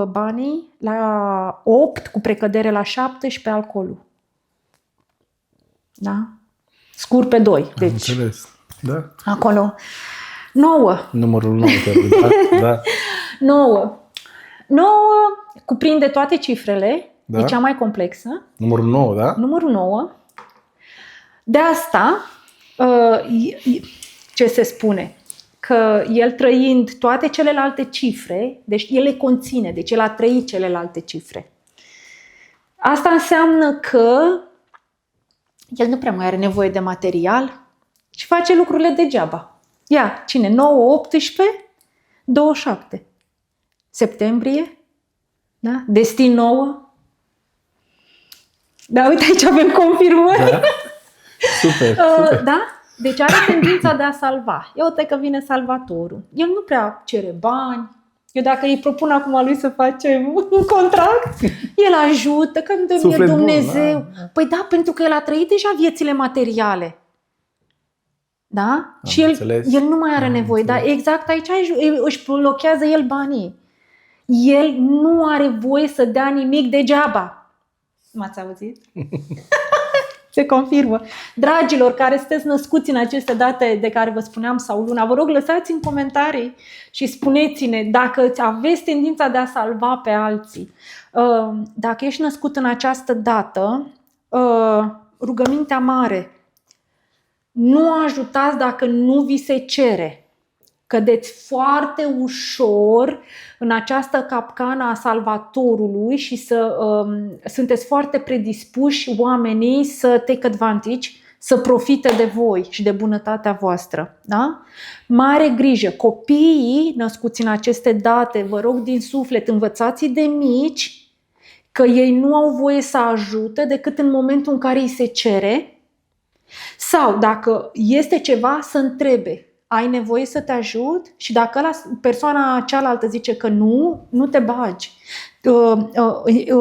banii la 8, cu precădere la 17, alcoolul. Da? Scur pe 2. Deci, am înțeles. Da. Acolo. 9. Numărul 9. Da. 9 cuprinde toate cifrele. Da. E cea mai complexă. Numărul 9, da? Numărul 9. De asta, ce se spune? Că el trăind toate celelalte cifre, deci el le conține, deci el a trăit celelalte cifre. Asta înseamnă că el nu prea mai are nevoie de material și face lucrurile degeaba. Ia, cine? 9, 18, 27. Septembrie, da? Destin 9. Da, uite, aici avem confirmări. Da? Super, super. Da? Deci are tendința de a salva. Ia uite că vine salvatorul. El nu prea cere bani. Eu dacă îi propun acum lui să facem un contract, el ajută, că îmi dă mie Dumnezeu. Bun, da. Păi da, pentru că el a trăit deja viețile materiale. Da? Și el nu mai are nevoie. Dar exact aici își blochează el banii. El nu are voie să dea nimic degeaba. M-ați auzit? Se confirmă. Dragilor care sunteți născuți în aceste date de care vă spuneam sau luna, vă rog lăsați în comentarii și spuneți-ne dacă aveți tendința de a salva pe alții. Dacă ești născut în această dată, rugămintea mare. Nu ajutați dacă nu vi se cere. Cădeți foarte ușor în această capcană a salvatorului și sunteți foarte predispuși oamenii să take advantage, să profite de voi și de bunătatea voastră. Da? Mare grijă! Copiii născuți în aceste date, vă rog din suflet, învățați de mici că ei nu au voie să ajute decât în momentul în care îi se cere sau dacă este ceva să întrebe. Ai nevoie să te ajut? Și dacă persoana cealaltă zice că nu te bagi.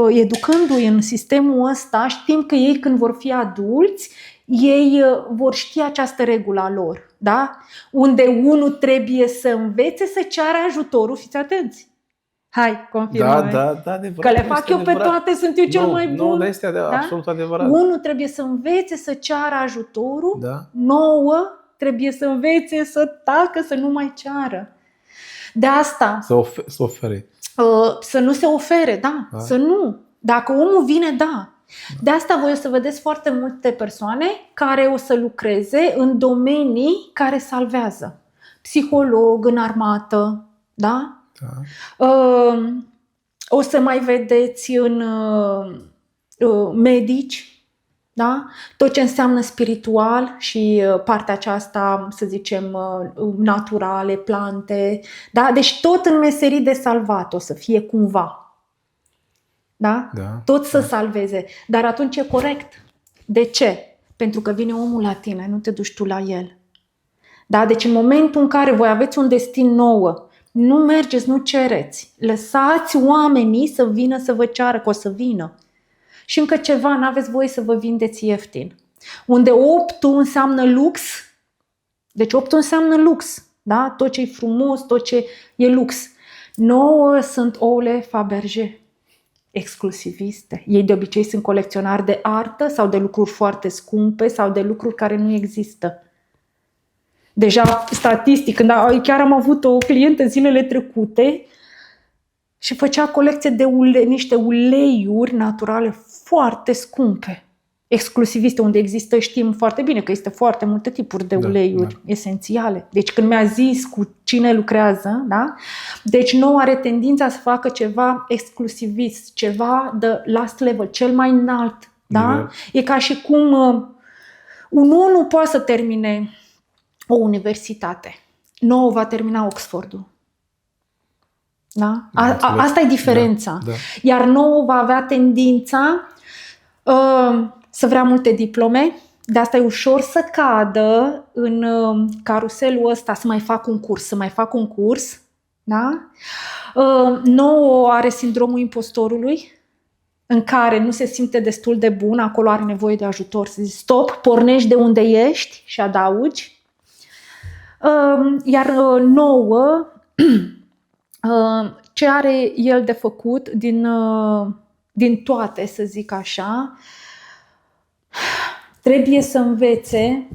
Educându-i în sistemul ăsta, știm că ei când vor fi adulți, ei vor ști această regulă a lor. Da? Unde unul trebuie să învețe să ceară ajutorul, fiți atenți. Hai, confirmă. Da, adevărat. Că le fac eu pe toate, sunt eu cel mai bun. Nu, dar este absolut adevărat. Unul trebuie să învețe să ceară ajutorul, da. 9 trebuie să învețe să tacă, să nu mai ceară. De asta... Să ofere. Să nu se ofere, da. Să nu. Dacă omul vine, da. De asta voi o să vedeți foarte multe persoane care o să lucreze în domenii care salvează. Psiholog, în armată, da? Da. O să mai vedeți în medici, Da? Tot ce înseamnă spiritual și partea aceasta, să zicem, naturale, plante. Da? Deci tot în meserii de salvat o să fie cumva. Da? Da. Tot să salveze. Dar atunci e corect. De ce? Pentru că vine omul la tine, nu te duci tu la el. Da? Deci în momentul în care voi aveți un destin nou, nu mergeți, nu cereți. Lăsați oamenii să vină să vă ceară, că o să vină. Și încă ceva, n-aveți voie să vă vindeți ieftin. Unde optul înseamnă lux, deci optul înseamnă lux. Da? Tot ce e frumos, tot ce e lux. 9 sunt ouăle Fabergé, exclusiviste. Ei de obicei sunt colecționari de artă sau de lucruri foarte scumpe sau de lucruri care nu există. Deja statistic, chiar am avut o clientă zilele trecute și făcea colecție de niște uleiuri naturale foarte scumpe, exclusiviste, unde există, știm foarte bine că există foarte multe tipuri de uleiuri esențiale. Deci când mi-a zis cu cine lucrează, da? Deci nou are tendința să facă ceva exclusivist, ceva de last level, cel mai înalt. Da? E ca și cum un om nu poate să termine o universitate. Nou va termina Oxfordul. Da? Asta e diferența. Da. Iar nou va avea tendința să vrea multe diplome, de asta e ușor să cadă în caruselul ăsta, să mai fac un curs. Da? Nou are sindromul impostorului, în care nu se simte destul de bun, acolo are nevoie de ajutor, să zici stop, pornești de unde ești și adaugi. Iar nouă, ce are el de făcut din toate, să zic așa, trebuie să învețe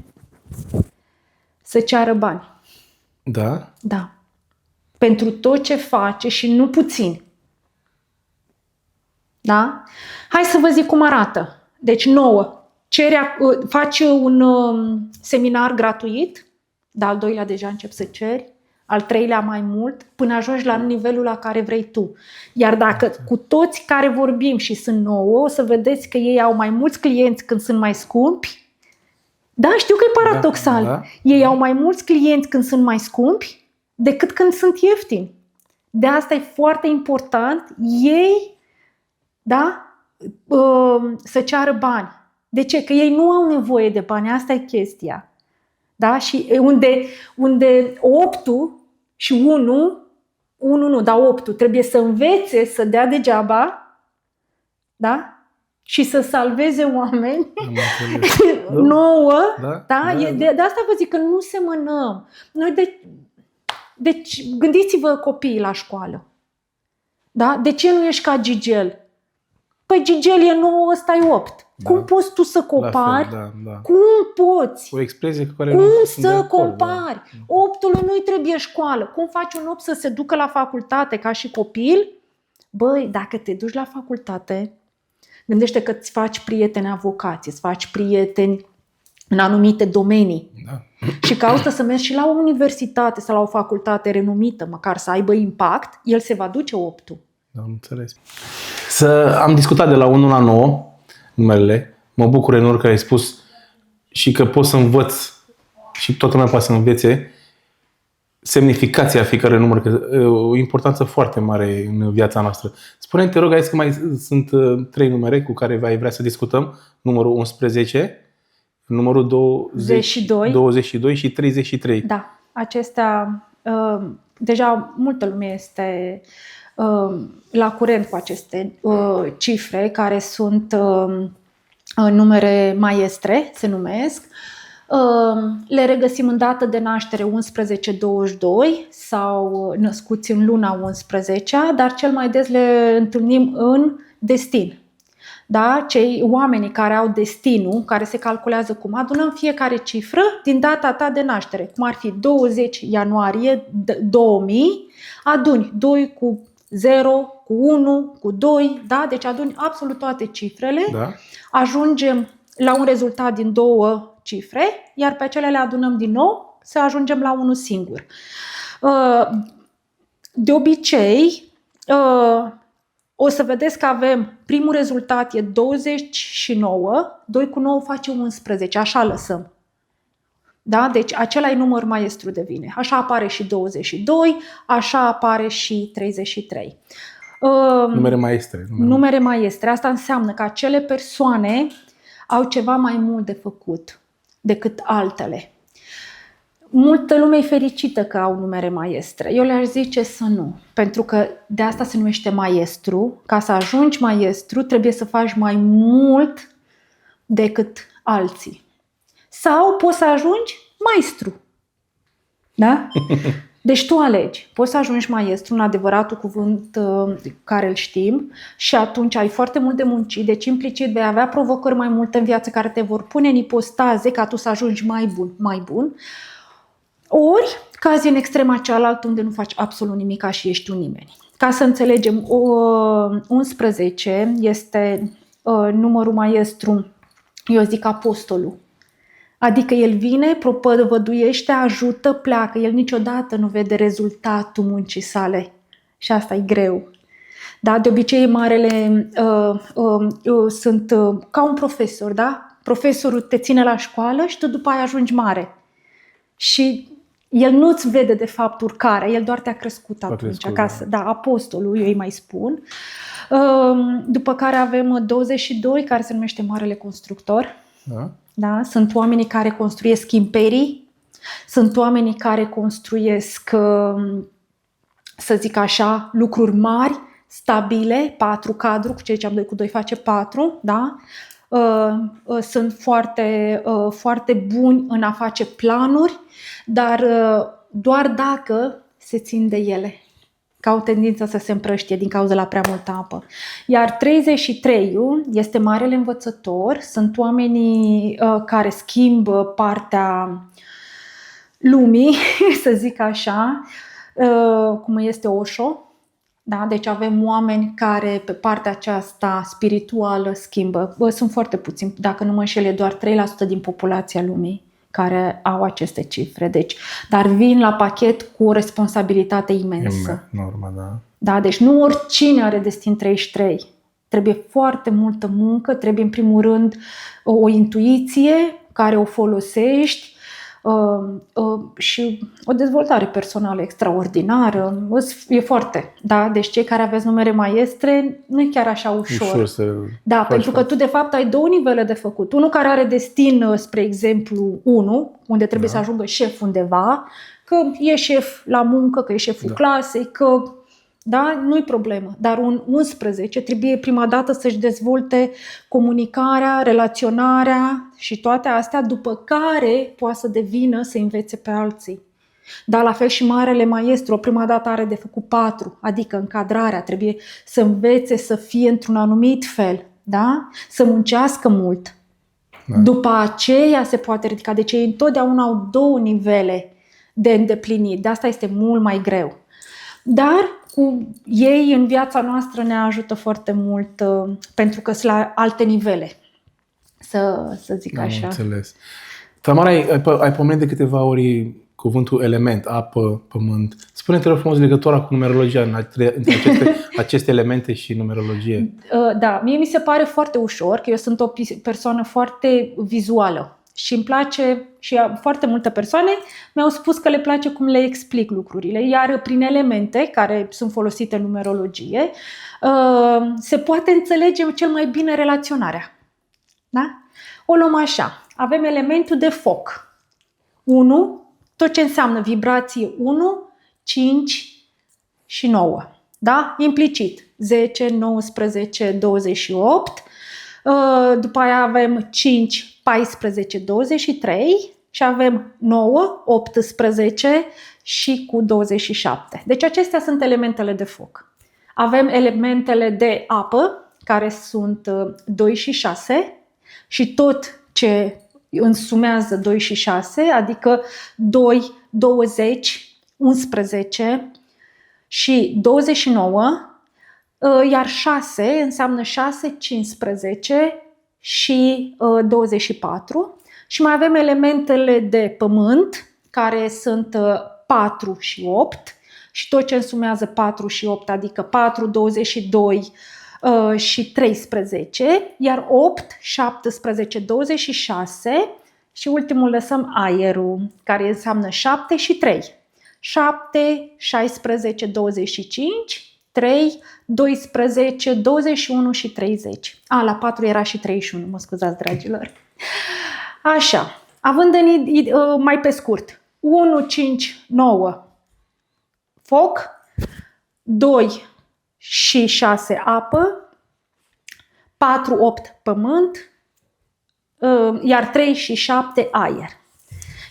să ceară bani. Da? Da. Pentru tot ce face și nu puțin. Da? Hai să vă zic cum arată. Deci nouă, faci un seminar gratuit, dar al doilea deja începi să ceri, al treilea mai mult, până ajungi la nivelul la care vrei tu. Iar dacă cu toți care vorbim și sunt nouă, o să vedeți că ei au mai mulți clienți când sunt mai scumpi. Da, știu că e paradoxal. Da. Ei au mai mulți clienți când sunt mai scumpi decât când sunt ieftini. De asta e foarte important ei, da, să ceară bani. De ce? Că ei nu au nevoie de bani, asta e chestia. Da? Și unde 8 și 8 trebuie să învețe să dea degeaba, da? Și să salveze oameni. 9, da? De asta vă zic că nu semănăm. Noi deci gândiți-vă copiii la școală. Da? De ce nu ești ca Gigel? Păi Gigel e 9, ăsta e 8. Da. Cum poți tu să compari? Cum poți? O expresie cu care cum să compari? 8-ului nu-i trebuie școală. Cum faci un 8 să se ducă la facultate ca și copil? Băi, dacă te duci la facultate, gândește că îți faci prieteni avocați, îți faci prieteni în anumite domenii. Da. Și caută să mergi și la o universitate sau la o facultate renumită, măcar să aibă impact, el se va duce 8-ul. Da, am înțeles. Am discutat de la 1 la 9 numerele. Mă bucur enorm că ai spus și că pot să învăț și toată lumea poate să învețe semnificația fiecare număr, că e o importanță foarte mare în viața noastră. Spune-mi, te rog, aici că mai sunt 3 numere cu care vrea să discutăm. Numărul 11, numărul 22 și 33. Da, acestea, deja multă lume este la curent cu aceste cifre, care sunt numere maestre, se numesc. Le regăsim în dată de naștere 11-22 sau născuți în luna 11, dar cel mai des le întâlnim în destin. Da? Cei oamenii care au destinul, care se calculează cum, adunăm fiecare cifră din data ta de naștere, cum ar fi 20 ianuarie 2000, aduni 2 cu 0, cu 1, cu 2, da? Deci aduni absolut toate cifrele, da. Ajungem la un rezultat din 2 cifre, iar pe acelea le adunăm din nou să ajungem la unul singur. De obicei, o să vedeți că avem, primul rezultat e 29, 2 cu 9 face 11, așa lăsăm. Da? Deci acela e număr maestru de vine. Așa apare și 22, așa apare și 33. Numere maestre. Numere maestre. Asta înseamnă că acele persoane au ceva mai mult de făcut decât altele. Multă lume e fericită că au numere maestre. Eu le-aș zice să nu, pentru că de asta se numește maestru. Ca să ajungi maestru trebuie să faci mai mult decât alții. Sau poți să ajungi maestru. Da? Deci tu alegi. Poți să ajungi maestru, în adevăratul cuvânt care îl știm, și atunci ai foarte mult de muncit, deci implicit vei avea provocări mai multe în viață care te vor pune în ipostaze ca tu să ajungi mai bun. Ori cazi în extrema cealaltă unde nu faci absolut nimic și ești un nimeni. Ca să înțelegem, 11 este numărul maestru, eu zic apostolul. Adică el vine, propovăduiește, ajută, pleacă. El niciodată nu vede rezultatul muncii sale. Și asta e greu. Da? De obicei marele sunt ca un profesor. Da? Profesorul te ține la școală și tu după aia ajungi mare. Și el nu-ți vede de fapt urcarea, el doar te-a crescut atunci. Acasă. Da, apostolul, eu îi mai spun. După care avem 22, care se numește Marele Constructor. Da. Da? Sunt oamenii care construiesc imperii, sunt oamenii care construiesc, să zic așa, lucruri mari, stabile, 4 cadru, cu ce ziceam 2 cu 2 face 4, da? Sunt foarte, foarte buni în a face planuri, dar doar dacă se țin de ele, că au tendința să se împrăștie din cauza la prea multă apă. Iar 33-ul este Marele Învățător, sunt oamenii care schimbă partea lumii, să zic așa, cum este Osho. Da? Deci avem oameni care pe partea aceasta spirituală schimbă. Sunt foarte puțini, dacă nu mă înșel, e doar 3% din populația lumii care au aceste cifre. Deci, dar vin la pachet cu o responsabilitate imensă. Norma, da. Da, deci nu oricine are destin 33. Trebuie foarte multă muncă, trebuie în primul rând o intuiție care o folosești și o dezvoltare personală extraordinară. E foarte, da? Deci cei care aveți numere maestre nu e chiar așa ușor. Da, pentru că tu de fapt ai 2 nivele de făcut. Unul care are destin, spre exemplu, 1, unde trebuie să ajungă șef undeva, că e șef la muncă, că e șeful clasei, că da, nu-i problemă. Dar un 11 trebuie prima dată să-și dezvolte comunicarea, relaționarea și toate astea, după care poate să devină să învețe pe alții. Dar la fel și Marele Maestru, prima dată are de făcut 4, adică încadrarea, trebuie să învețe să fie într-un anumit fel, da? Să muncească mult. Da. După aceea se poate ridica. Deci ei întotdeauna au 2 nivele de îndeplinit. De asta este mult mai greu. Dar cu ei în viața noastră ne ajută foarte mult pentru că sunt la alte nivele, să zic așa. Înțeles. Tamara, ai pomenit de câteva ori cuvântul element, apă, pământ. Spune-te rog frumos legătura cu numerologia între aceste elemente și numerologie. Da, mie mi se pare foarte ușor, că eu sunt o persoană foarte vizuală. Și îmi place, și foarte multe persoane mi-au spus că le place cum le explic lucrurile. Iar prin elemente care sunt folosite în numerologie, se poate înțelege cel mai bine relaționarea. Da? O luăm așa. Avem elementul de foc. 1, tot ce înseamnă vibrație 1, 5 și 9. Da? Implicit 10, 19, 28. După aia avem 5, 14, 23 și avem 9, 18 și cu 27. Deci acestea sunt elementele de foc. Avem elementele de apă, care sunt 2 și 6 și tot ce însumează 2 și 6, adică 2, 20, 11 și 29, iar 6 înseamnă 6, 15 și 24. Și mai avem elementele de pământ, care sunt 4 și 8 și tot ce însumează 4 și 8, adică 4, 22 și 13, iar 8, 17, 26 și ultimul lăsăm aerul, care înseamnă 7 și 3. 7, 16, 25, 3, 12, 21 și 30. La 4 era și 31, mă scuzați, dragilor. Așa, având mai pe scurt, 1, 5, 9, foc, 2 și 6, apă, 4, 8, pământ, iar 3 și 7, aer.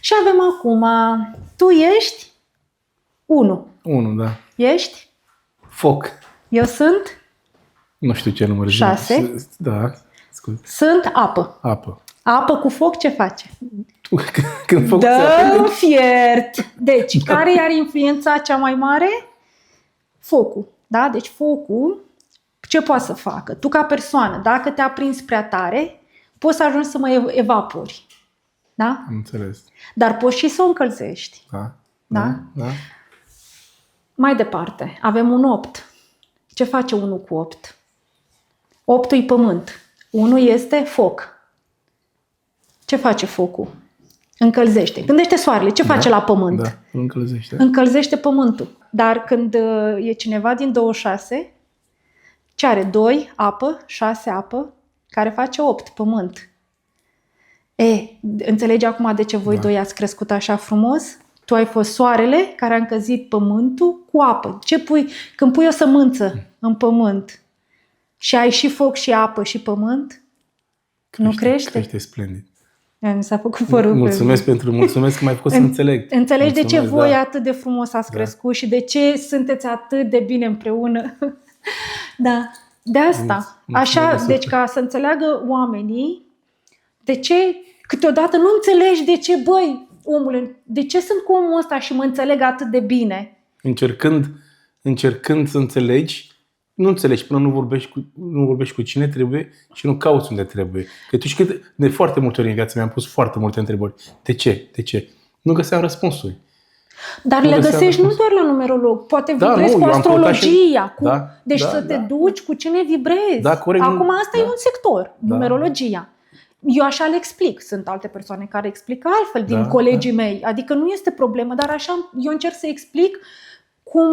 Și avem acum, tu ești 1. 1, da. Ești? Foc. Eu sunt? Nu știu ce număr. 6. Da, scuze. Sunt apă. Apă. Apă cu foc ce face? Când focul se Dă aprinde... fiert. Deci, care are influența cea mai mare? Focul. Da? Deci focul, ce poate să facă? Tu ca persoană, dacă te aprinzi prea tare, poți să ajungi să mă evapori. Da? Am înțeles. Dar poți și să o încălzești. Da. Da? Da. Mai departe, avem un 8. Ce face 1 cu 8? 8-ul e pământ. 1 este foc. Ce face focul? Încălzește. Gândește soarele. Ce face la pământ? Da, încălzește. Încălzește pământul. Dar când e cineva din 26, ce are? 2, apă, 6, apă, care face 8, pământ. Înțelegi acum de ce voi doi ați crescut așa frumos? Tu ai fost soarele care a încălzit pământul cu apă. Ce pui? Când pui o sămânță în pământ și ai și foc și apă și pământ, nu crește? Crește splendid. Mi s-a făcut părul. Mulțumesc că m-ai făcut să înțeleg. Înțelegi de ce voi atât de frumos ați crescut și de ce sunteți atât de bine împreună. Da, de asta. Așa, deci ca să înțeleagă oamenii de ce câteodată nu înțelegi de ce, băi, omule, de ce sunt cu omul ăsta și mă înțeleg atât de bine? Încercând să înțelegi, nu înțelegi până nu vorbești cu cine trebuie și nu cauți unde trebuie. Că tu știi că de foarte multe ori în viață mi-am pus foarte multe întrebări. De ce? De ce? Nu găseam răspunsuri. Dar le găsești nu doar la numerolog. Poate vibrezi cu astrologia. Deci să te duci cu cine vibrezi. Da, corect. Acum asta e un sector, numerologia. Eu așa le explic. Sunt alte persoane care explică altfel din colegii mei. Adică nu este problemă, dar așa eu încerc să explic cum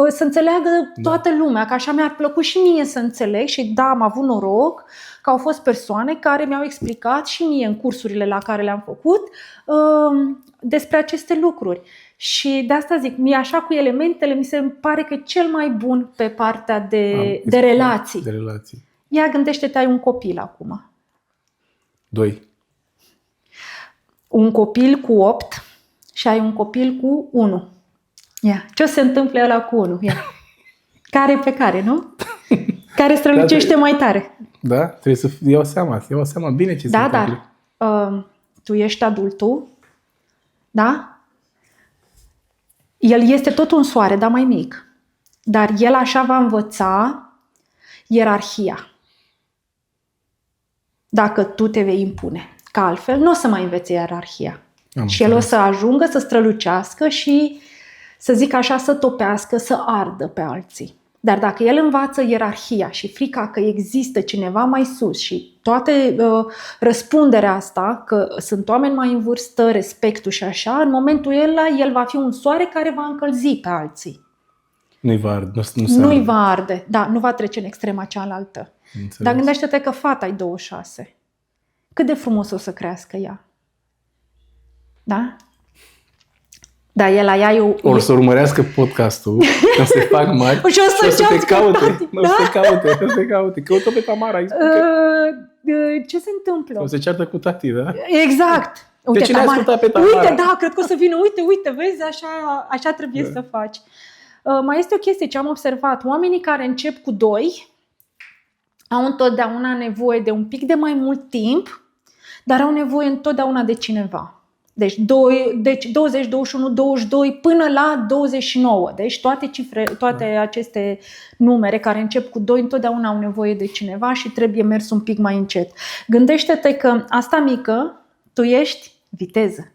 să înțeleagă toată lumea. Că așa mi-ar plăcut și mie să înțeleg și am avut noroc că au fost persoane care mi-au explicat și mie în cursurile la care le-am făcut despre aceste lucruri. Și de asta zic, mie așa cu elementele mi se pare că e cel mai bun pe partea de relații. De relații. Ia gândește-te, ai un copil acum. 2. Un copil cu 8 și ai un copil cu 1. Ia, ce se întâmplă ăla cu 1? Ia. Care pe care, nu? Care strălucește mai tare? Da, trebuie să iau seama bine ce se întâmplă. Dar tu ești adultul, da? El este tot un soare, dar mai mic. Dar el așa va învăța ierarhia. Dacă tu te vei impune. Că altfel nu o să mai învețe ierarhia. Și el o să ajungă să strălucească și, să zic așa, să topească, să ardă pe alții. Dar dacă el învață ierarhia și frica că există cineva mai sus și toate răspunderea asta, că sunt oameni mai în vârstă, respectul și așa, în momentul ăla el va fi un soare care va încălzi pe alții. Nu-i va arde. Da, nu va trece în extrema cealaltă. Înțeles. Dar gândește-te că fata e 26. Cât de frumos o să crească ea. Da? Da, el la ea o să urmărească podcastul, o să fac mari și o să te caute. O să te caute. Căută pe Tamara. Ce se întâmplă? O să ceartă cu tati, da? Exact. Uite, de ce ne-ai ascultat pe Tamara? Uite, da, cred că o să vină. Uite, vezi, așa trebuie să faci. Mai este o chestie ce am observat. Oamenii care încep cu 2 au întotdeauna nevoie de un pic de mai mult timp, dar au nevoie întotdeauna de cineva. Deci 20, 21, 22 până la 29. Deci toate aceste numere care încep cu 2 întotdeauna au nevoie de cineva și trebuie mers un pic mai încet. Gândește-te că asta mică, tu ești viteză.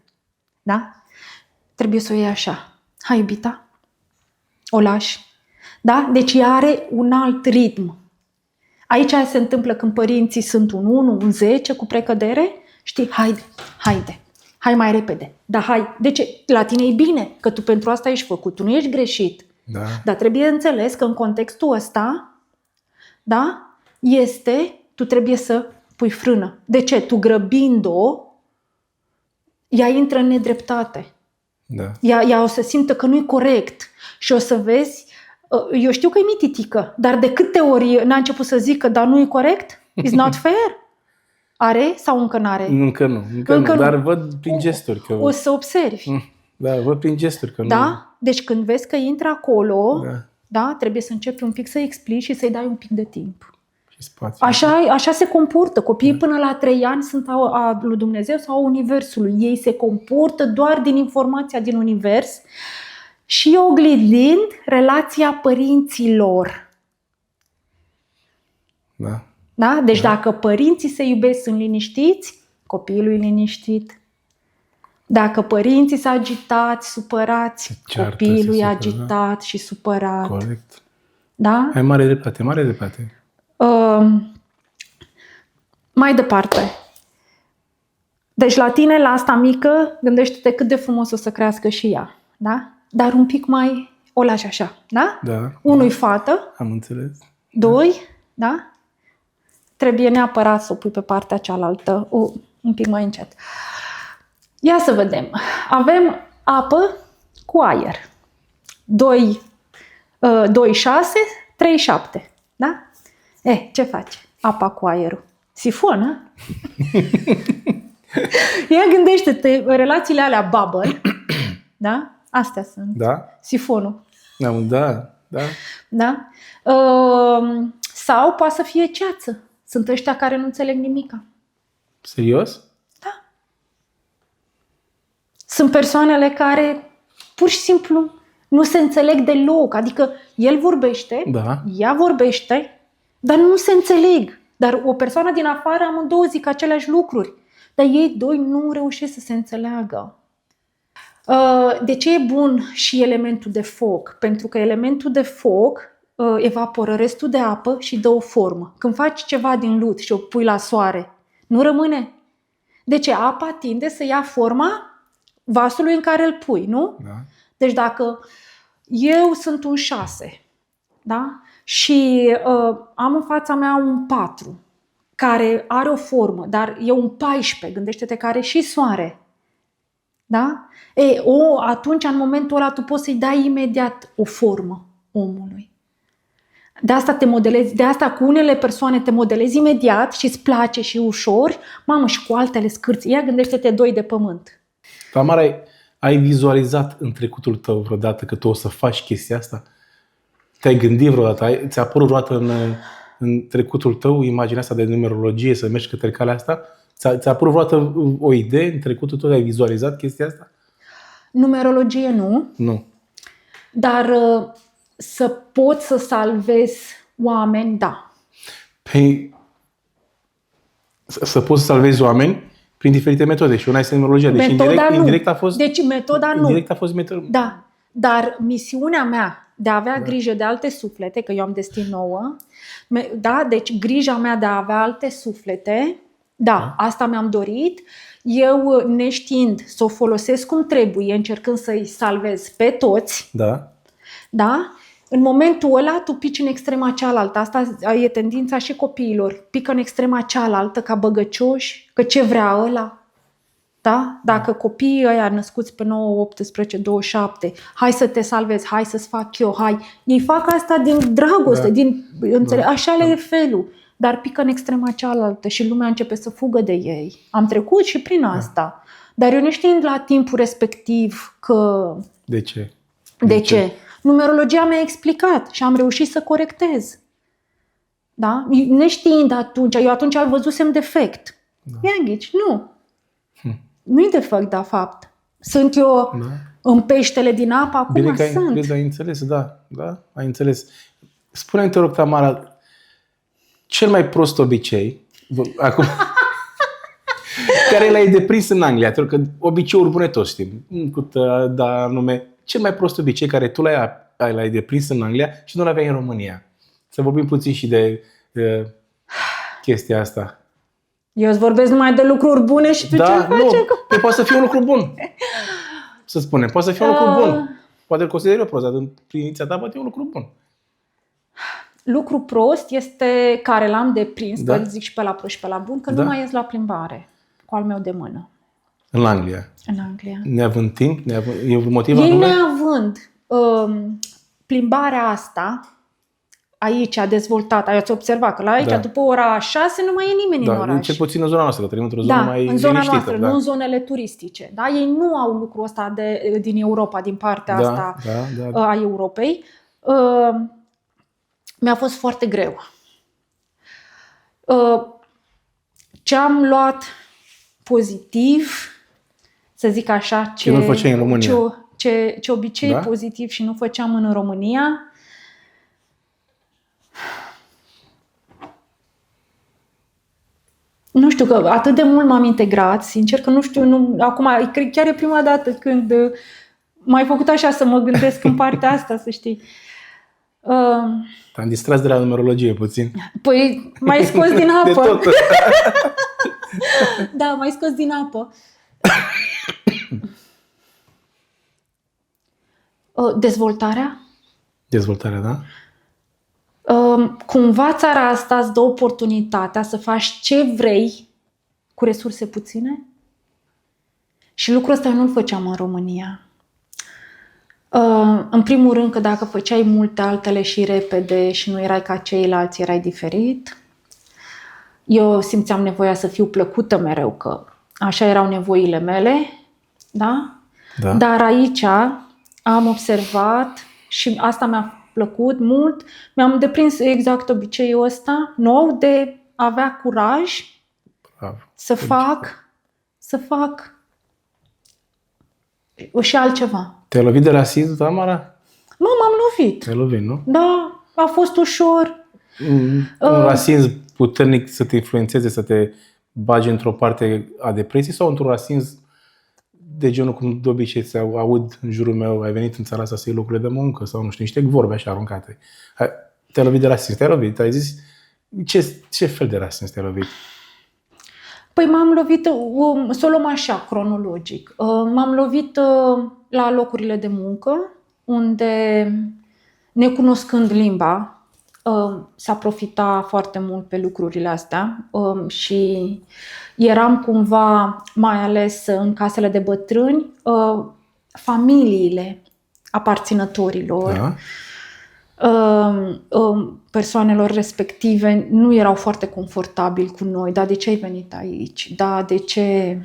Da? Trebuie să o iei așa. Hai, iubita. O lași. Da? Deci ea are un alt ritm. Aici se întâmplă când părinții sunt un 1, un 10 cu precădere. Știi, haide, hai mai repede. Da, hai. De ce? La tine e bine, că tu pentru asta ești făcut, tu nu ești greșit. Da. Dar trebuie înțeles că în contextul ăsta, da, tu trebuie să pui frână. De ce? Tu grăbind-o, ea intră în nedreptate. Da. Ea o să simtă că nu e corect și o să vezi, eu știu că e mititică, dar de câte ori n-a început să zică, dar nu e corect? It's not fair? Are sau încă n-are? Încă nu, dar văd prin gesturi că... O să observi. Da, văd prin gesturi că nu... Da? Deci când vezi că intră acolo, Da. da, trebuie să începi un pic să explici și să-i dai un pic de timp. Și spațiu. Așa se comportă. Copiii până la 3 ani sunt a lui Dumnezeu sau a Universului. Ei se comportă doar din informația din Univers și oglindind relația părinților. Da. Da? Deci dacă părinții se iubesc, sunt liniștiți, copilul e liniștit. Dacă părinții sunt agitați, supărați, ceartă, copilul se e supără, agitat și supărat. Corect. Da? Ai mare dreptate. Mai departe. Deci la tine, la asta mică, gândește-te cât de frumos o să crească și ea. Da? Dar un pic mai o lași așa. Da? Da. Unul-i fată, Am înțeles. 2, da? Trebuie neapărat să o pui pe partea cealaltă, un pic mai încet. Ia să vedem. Avem apă cu aer. 2, 6, 3, 7. Da? Ce faci? Apa cu aerul. Sifon, Ia gândește-te, relațiile alea bubble, da? Astea sunt. Da? Sifonul. Da. Da? Sau poate să fie ceață. Sunt ăștia care nu înțeleg nimica. Serios? Da. Sunt persoanele care pur și simplu nu se înțeleg deloc. Adică el vorbește, Da. ea vorbește, dar nu se înțeleg. Dar o persoană din afară, amândouă zic aceleași lucruri. Dar ei doi nu reușesc să se înțeleagă. De ce e bun și elementul de foc? Pentru că elementul de foc evaporă restul de apă și dă o formă. Când faci ceva din lut și o pui la soare, nu rămâne? De ce? Apa tinde să ia forma vasului în care îl pui, nu? Da. Deci dacă eu sunt un 6, da? Și am în fața mea un 4 care are o formă, dar e un 14, gândește-te că are și soare. Da? Atunci, în momentul ăla, tu poți să-i dai imediat o formă omului. De asta te modelezi, de asta cu unele persoane te modelezi imediat și îți place și ușor, mamă, și cu altele scârți. Ia gândește-te 2 de pământ. Tamara, ai vizualizat în trecutul tău vreodată că tu o să faci chestia asta? Te-ai gândit vreodată? Ți-a apărut vreodată în trecutul tău imaginea asta de numerologie, să mergi către calea asta? Ți-a apărut vreodată o idee în trecutul tău? Ai vizualizat chestia asta? Numerologie nu. Nu. Dar să poți să salvezi oameni, da. Păi, să poți să salvezi oameni prin diferite metode. Și una este numerologia. Deci indirect a fost... Deci metoda nu. Indirect a fost metodă. Da. Dar misiunea mea de a avea grijă de alte suflete, că eu am destin 9, da? Deci grija mea de a avea alte suflete, da, asta mi-am dorit. Eu, neștiind să o folosesc cum trebuie, încercând să-i salvez pe toți, Da. da? În momentul ăla tu pici în extrema cealaltă. Asta e tendința și copiilor. Pică în extrema cealaltă ca băgăcioși, că ce vrea ăla. Da? Dacă copiii ăia născuți pe 9, 18, 27, hai să te salvezi, hai să-ți fac eu, hai. Ei fac asta din dragoste, așa le e felul. Dar pică în extrema cealaltă și lumea începe să fugă de ei. Am trecut și prin asta. Dar eu neștiind la timpul respectiv că... De ce? De ce? Numerologia mi-a explicat și am reușit să corectez. Da? Neștiind atunci, eu atunci îl văzusem defect. Ia ghici, nu. Nu-i defect, de fapt. Sunt eu în peștele din apă, acum bine că sunt. ai înțeles, da, ai înțeles. Spune-mi, te rog, Tamara, cel mai prost obicei, acum, care l-ai deprins în Anglia, pentru că obiceiuri bune toți știm, da nume, cel mai prost obicei care tu l-ai l-ai deprins în Anglia și nu l-aveai în România. Să vorbim puțin și de chestia asta. Eu îți vorbesc numai de lucruri bune și tu ce faci acum? Poate să fie un lucru bun. Să spunem, poate să fie un lucru bun. Poate îl consideri eu prost, dar prin inițiativa poate e un lucru bun. Lucru prost este care l-am deprins, că îl zic și pe la prost și pe la bun, că nu mai ies la plimbare cu al meu de mână. În Anglia. În Anglia. Neavând timp? E un motiv Ei anume? neavând plimbarea asta aici a dezvoltat, ați observat că la aici după ora 6 nu mai e nimeni în oraș. Cel puțin în zona noastră, că trăim într-o zonă mai în zona liniștită, noastră, nu în zonele turistice. Da? Ei nu au lucrul ăsta din Europa, din partea asta a Europei. Mi-a fost foarte greu. Ce am luat pozitiv, să zic așa, ce nu făceai în România. Ce obicei pozitiv și nu făceam în România. Nu știu, că atât de mult m-am integrat, sincer că nu știu, acum chiar e prima dată când m-ai făcut așa să mă gândesc în partea asta, să știi. Te-am distras de la numerologie puțin. Păi m-ai scos din apă. De tot. Da, m-ai scos din apă. Dezvoltarea? Dezvoltarea, da? Cumva țara asta îți dă oportunitatea să faci ce vrei cu resurse puține și lucrul ăsta eu nu-l făceam în România. În primul rând că dacă făceai multe altele și repede și nu erai ca ceilalți, erai diferit. Eu simțeam nevoia să fiu plăcută mereu, că așa erau nevoile mele, da? Dar aici am observat și asta mi-a plăcut mult, mi-am deprins exact obiceiul ăsta nou de a avea curaj să fac și altceva. Te-ai lovit de rasism, Tamara? M-am lovit. Te-ai lovit, nu? Da, a fost ușor. Un rasism puternic să te influențeze, să te bagi într-o parte a depresiei sau într-un rasism de genul cum de obicei se aud în jurul meu, ai venit în țara asta să iei locurile de muncă sau nu știu, niște vorbe așa aruncate. Te-ai lovit de rasism, te-ai lovit, ai zis ce fel de rasism te-ai lovit? Păi m-am lovit, să o luăm așa, cronologic. M-am lovit la locurile de muncă, unde, necunoscând limba, s-a profitat foarte mult pe lucrurile astea și eram cumva, mai ales în casele de bătrâni, familiile aparținătorilor, persoanelor respective nu erau foarte confortabili cu noi. Da, de ce ai venit aici? Da, de ce?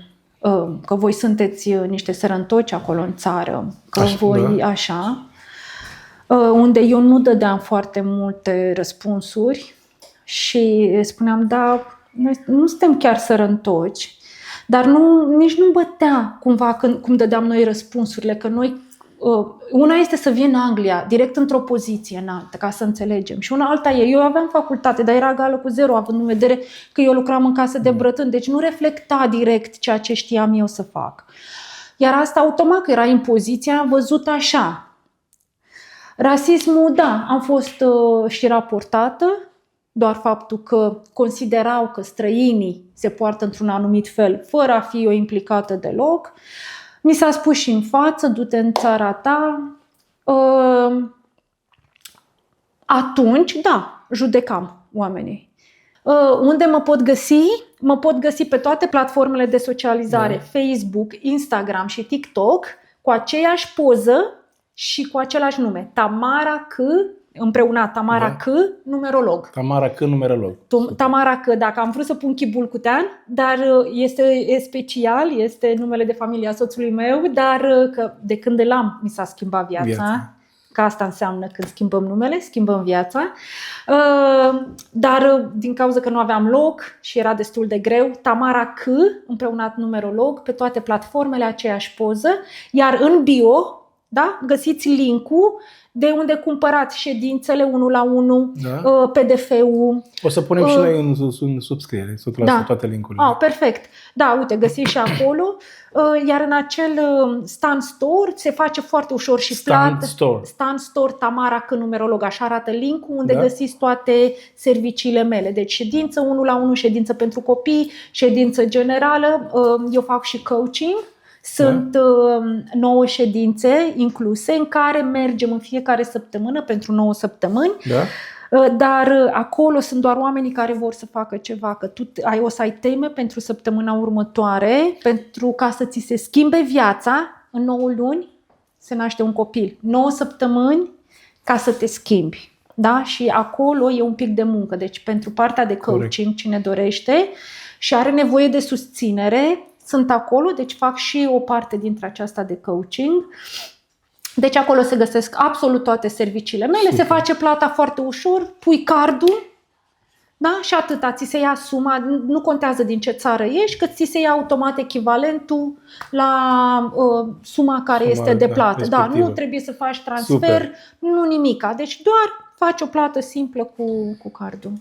Că voi sunteți niște sărăntoci acolo în țară, că voi așa. Unde eu nu dădeam foarte multe răspunsuri și spuneam, da, noi nu suntem chiar sărăntoci, dar nici nu bătea cumva cum dădeam noi răspunsurile, că noi, una este să vii în Anglia, direct într-o poziție înaltă, ca să înțelegem, și una alta e, eu aveam facultate, dar era egală cu zero, având în vedere că eu lucram în casă de brătâni, deci nu reflecta direct ceea ce știam eu să fac. Iar asta automat că era impoziția văzută așa. Rasismul, da, am fost și raportată, doar faptul că considerau că străinii se poartă într-un anumit fel, fără a fi eu implicată deloc. Mi s-a spus și în față, du-te în țara ta. Atunci, da, judecam oamenii. Unde mă pot găsi? Mă pot găsi pe toate platformele de socializare, Facebook, Instagram și TikTok, cu aceeași poză și cu același nume. Tamara C, împreună Tamara C, numerolog. Tamara C, numerolog. Tamara C, dacă am vrut să pun Chibul Cutean, dar e special, este numele de familie a soțului meu, dar că de când îl am mi s-a schimbat viața. Că asta înseamnă când schimbăm numele, schimbăm viața. Dar din cauza că nu aveam loc și era destul de greu, Tamara C, împreună numerolog, pe toate platformele, aceeași poză, iar în bio Da. Găsiți link-ul de unde cumpărați ședințele 1-la-1, PDF-ul. O să punem și noi în subscriere, toate link-urile. Perfect. Da, uite, găsiți și acolo. Iar în acel Stand Store se face foarte ușor și plată. Stand Store Tamara C. Numerolog, așa arată link-ul unde găsiți toate serviciile mele. Deci ședință 1-la-1, ședință pentru copii, ședință generală. Eu fac și coaching. Sunt 9 ședințe incluse în care mergem în fiecare săptămână pentru 9 săptămâni. Dar acolo sunt doar oamenii care vor să facă ceva, că tu o să ai teme pentru săptămâna următoare, pentru ca să ți se schimbe viața. În 9 luni se naște un copil, 9 săptămâni ca să te schimbi. Da? Și acolo e un pic de muncă. Deci pentru partea de coaching, cine dorește și are nevoie de susținere, sunt acolo, deci fac și o parte dintre aceasta de coaching. Deci acolo se găsesc absolut toate serviciile mele, se face plata foarte ușor, pui cardul, da? Și atâta, ți se ia suma, nu contează din ce țară ești, că ți se ia automat echivalentul la suma care este de plată. Da, nu trebuie să faci transfer, nu nimica, deci doar faci o plată simplă cu cardul.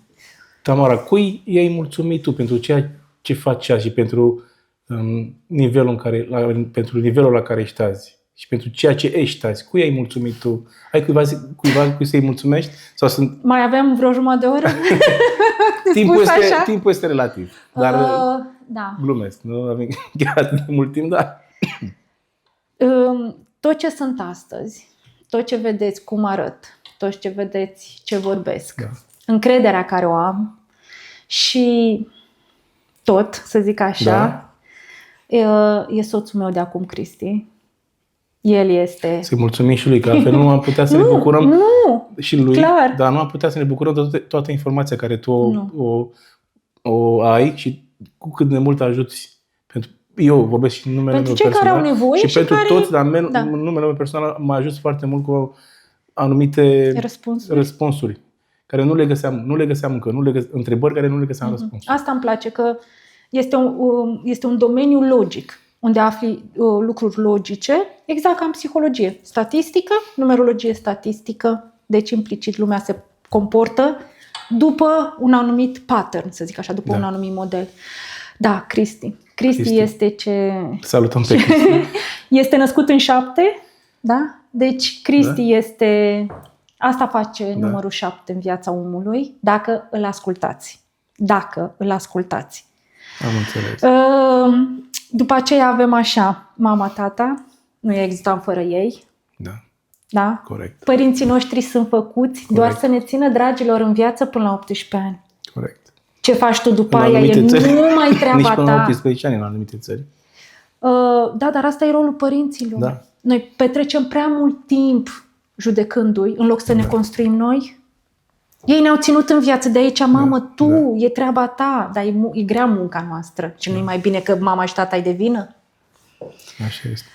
Tamara, cui i-ai mulțumit tu pentru ceea ce faci și pentru pentru nivelul la care ești azi și pentru ceea ce ești azi? Cui ai mulțumit tu? Ai cuiva cui să-i mulțumești? Sau sunt... Mai avem vreo jumătate de oră? Timpul este relativ, dar glumesc, nu avem chiar atât de mult timp, dar... Tot ce sunt astăzi, tot ce vedeți cum arăt, tot ce vedeți ce vorbesc, încrederea care o am și tot, să zic așa, e soțul meu de acum, Cristi. El este... Să-i mulțumim și lui, că altfel nu am putea să ne bucurăm și lui, clar. Dar nu am putea să ne bucurăm de toată informația care tu o ai și cu cât de mult ajuți. Eu vorbesc și în numele meu personal. Care au nevoie și pentru toți, dar în numele meu personal mă ajut foarte mult cu anumite răspunsuri care nu le găseam încă, întrebări care nu le găseam răspuns. Asta îmi place, că este un domeniu logic, unde afli lucruri logice, exact ca în psihologie. Statistică, numerologie statistică, deci implicit lumea se comportă după un anumit pattern, să zic așa, după un anumit model. Da, Cristi este ce... Salutăm pe Cristi. Este născut în 7, da? Deci Cristi este... Asta face numărul 7 în viața omului, dacă îl ascultați. Am înțeles. După aceea avem așa, mama, tata, nu existam fără ei. Da? Corect. Părinții noștri sunt făcuți doar să ne țină, dragilor, în viață până la 18 ani. Corect. Ce faci tu după aia e numai treaba ta. Nici până la 18 ani în anumite țări. Da, dar asta e rolul părinților. Da. Noi petrecem prea mult timp judecându-i în loc să ne construim noi. Ei ne-au ținut în viață, de aici, mamă, e treaba ta, dar e grea munca noastră. Și nu-i mai bine că mama și tata-i de vină? Așa este.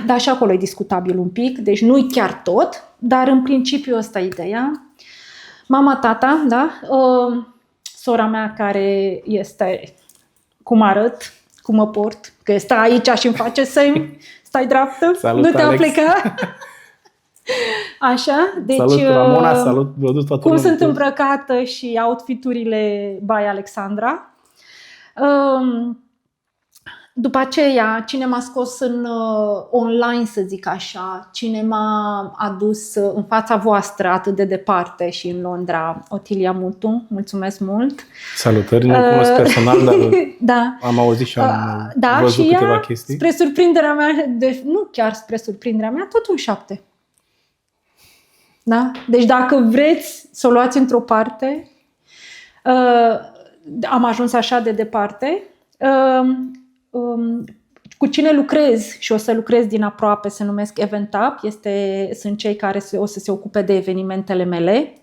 Dar și acolo e discutabil un pic, deci nu-i chiar tot, dar în principiu ăsta e ideea. Mama, tata, da? Sora mea care este cum arăt, cum mă port, că stă aici și îmi face semn, stai dreaptă, salut, nu te Alex. Pleca. Așa, deci salut Ramona, salut toată cum sunt îmbrăcată și outfiturile by Alexandra. După aceea, cine m-a scos în online, să zic așa, cine m-a adus în fața voastră atât de departe și în Londra, Otilia Mutu, mulțumesc mult. Salutări, nu cunosc personal, dar am auzit și am văzut și câteva chestii. Spre surprinderea mea, nu chiar spre surprinderea mea, tot un 7. Da? Deci dacă vreți să o luați într-o parte, am ajuns așa de departe, cu cine lucrez și o să lucrez din aproape se numesc EventUp, sunt cei care o să se ocupe de evenimentele mele,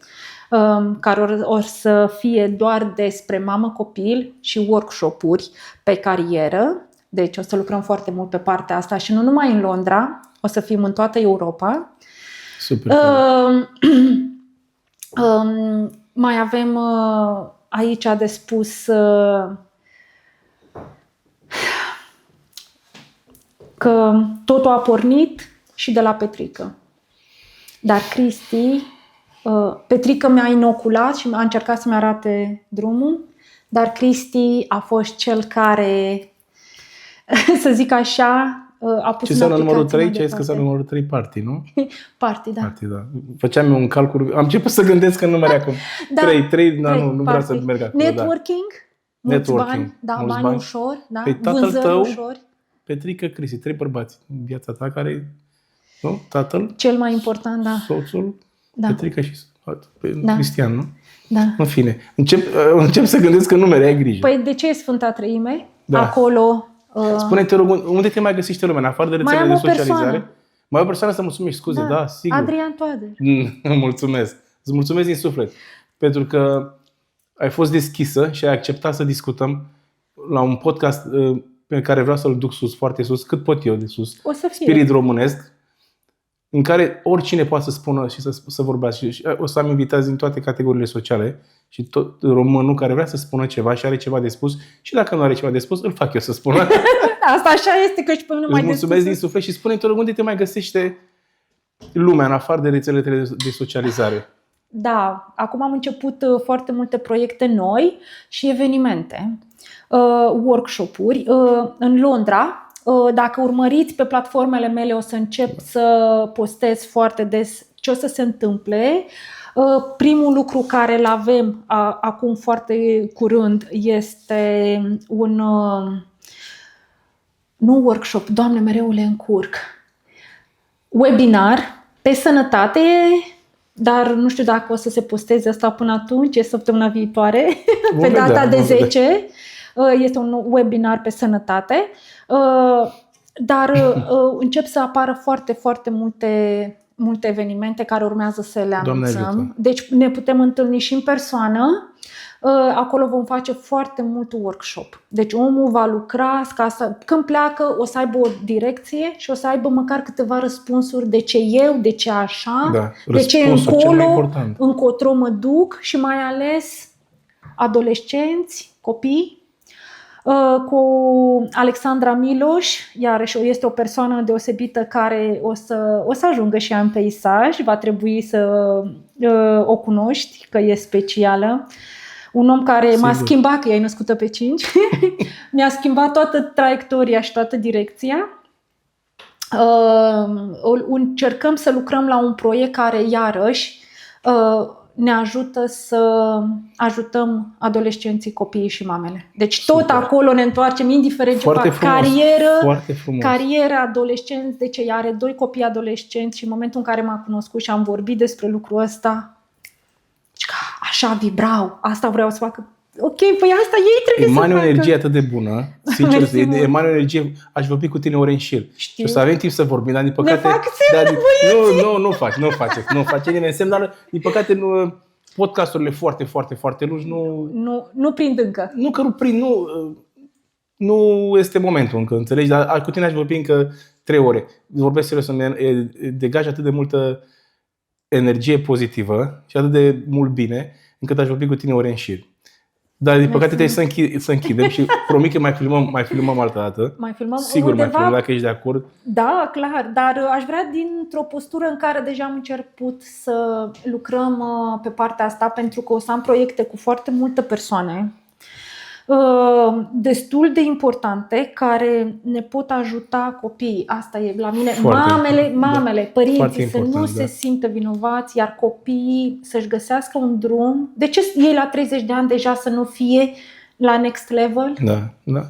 care or să fie doar despre mamă-copil și workshop-uri pe carieră. Deci o să lucrăm foarte mult pe partea asta și nu numai în Londra, o să fim în toată Europa. Super. Mai avem aici de spus că totul a pornit și de la Petrică. Dar Cristi, Petrică mi-a inoculat și a încercat să-mi arate drumul, dar Cristi a fost cel care, să zic așa, a pus Ce în înseamnă aplicație numărul 3? mai Ce ai zis că departe. înseamnă numărul 3? Party, nu? Party, da. Party, da. Făceam eu un calcul, am început să gândesc în numere acum. Da. 3, da, nu vreau Party. să merg acolo. Networking, mulți Networking, bani, da, mulți bani bani. ușor, da, Păi tatăl vânzări tău- ușor. Petrică, Cristi, 3 bărbați în viața ta care, nu? Tatăl, Cel mai important, da. soțul, Da. Petrică și Da. Cristian, nu? Da. În fine, încep să gândesc în numere, ai grijă. Păi de ce e Sfânta Treime? Da. Acolo... Spune-te, rog, unde te mai găsește lumea? În afară de Mai rețelele am de o socializare? persoană. Mai ai o persoană să mulțumești, scuze, da, sigur. Adrian Toader. Mulțumesc. Îți mulțumesc din suflet. Pentru că ai fost deschisă și ai acceptat să discutăm la un podcast pe care vreau să-l duc sus, foarte sus, cât pot eu de sus. O să fie. Spirit românesc, în care oricine poate să spună și să vorbească. Și o să am invitați din toate categoriile sociale și tot românul care vrea să spună ceva și are ceva de spus și dacă nu are ceva de spus, îl fac eu să spună. Asta așa este, că și pe mine mai Îți mulțumesc din suflet și spune-te unde te mai găsește lumea în afară de rețelele de socializare. Da, acum am început foarte multe proiecte noi și evenimente, workshop-uri în Londra. Dacă urmăriți pe platformele mele, o să încep să postez foarte des ce o să se întâmple. Primul lucru care îl avem acum foarte curând este un nu workshop, Doamne, mereu le încurc, webinar pe sănătate, dar nu știu dacă o să se posteze asta până atunci, e săptămâna viitoare, pe data de 10. Este un webinar pe sănătate, dar încep să apară foarte, foarte multe evenimente care urmează să le anunțăm. Deci ne putem întâlni și în persoană. Acolo vom face foarte mult workshop. Deci omul va lucra, când pleacă o să aibă o direcție și o să aibă măcar câteva răspunsuri de ce eu, de ce așa, Da, de ce răspunsul cel mai încolo, important. încotro mă duc și mai ales adolescenți, copii. Cu Alexandra Miloș, iarăși este o persoană deosebită care o să ajungă și ea în peisaj, va trebui să o cunoști, că e specială. Un om care Sigur. m-a schimbat, că ea e născută pe 5, mi-a schimbat toată traiectoria și toată direcția. Încercăm să lucrăm la un proiect care, iarăși, ne ajută să ajutăm adolescenții, copiii și mamele. Deci tot Super. Acolo ne întoarcem, indiferent ce fac. Carieră, adolescenți, deci ea are 2 copii adolescenți și în momentul în care m-a cunoscut și am vorbit despre lucrul ăsta, așa vibrau, asta vreau să fac. Ok, păi asta ei trebuie Emani să o facă. energie atât de bună, sincer, Mersi mult. emani o energie, aș vorbi cu tine ore în șir. Știu. Și o să avem timp să vorbim, dar din păcate... Ne fac semne, nu face nimeni semn, dar din păcate podcasturile foarte, foarte, foarte lungi Nu prind încă. Nu că nu prind, nu este momentul încă, înțelegi? Dar cu tine aș vorbi încă 3 ore. Vorbesc serios, degaj atât de multă energie pozitivă și atât de mult bine, încât aș vorbi cu tine ore în șir. Dar din păcate trebuie să închidem și promit că mai filmăm altă dată. Mai filmăm Sigur undeva, mai filmăm dacă ești de acord. Da, clar, dar aș vrea dintr-o postură în care deja am început să lucrăm pe partea asta, pentru că o să am proiecte cu foarte multe persoane destul de importante care ne pot ajuta copiii. Asta e la mine. Mamele, părinții să nu se simtă vinovați, iar copiii să-și găsească un drum. De ce ei la 30 de ani deja să nu fie la next level? Da.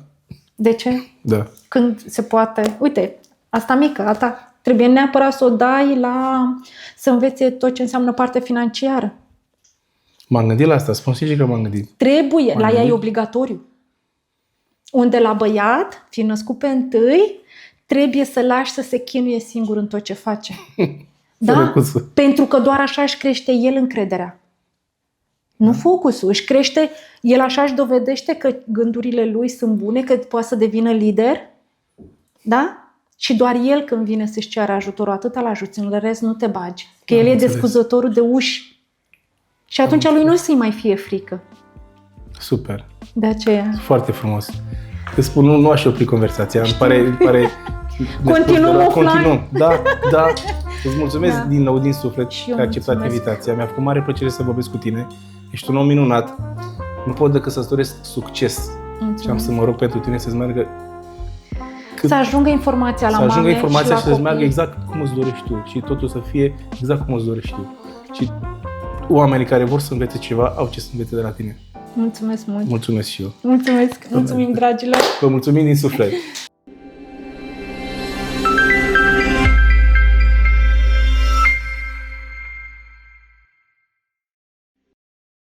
De ce? Da. Când se poate. Uite, asta mică, a ta. Trebuie neapărat să o dai să învețe tot ce înseamnă parte financiară. M-am gândit la asta, spun sincer că m-am gândit. Trebuie, la ea e obligatoriu. Unde la băiat, fiind născut pe 1, trebuie să lași să se chinuie singur în tot ce face. Da? Pentru că doar așa își crește el încrederea. Nu focusul, își crește, el așa își dovedește că gândurile lui sunt bune, că poate să devină lider. Da? Și doar el când vine să-și ceară ajutorul, atâta l-ajuți, în rest nu te bagi. Că el e descuzătorul de uși. Și atunci lui nu să-i mai fie frică. Super. De aceea. Foarte frumos. Îți spun, nu aș opri conversația. Îmi pare Continuăm. Da. Îți mulțumesc din nou, din suflet, Și că eu ai acceptat mulțumesc. invitația. Mi-a făcut mare plăcere să vorbesc cu tine. Ești un om minunat. Nu pot decât să-ți doresc succes. Și am să mă rog pentru tine să-ți meargă Să ajungă informația la să ajungă mame informația și și la să-ți meargă copii. exact cum îți dorești tu și totul să fie exact cum îți dorești tu. Și oamenii care vor să învețe ceva au ce să învețe de la tine. Mulțumesc mult! Mulțumesc și eu. Mulțumim, dragilor! Vă mulțumim din suflet.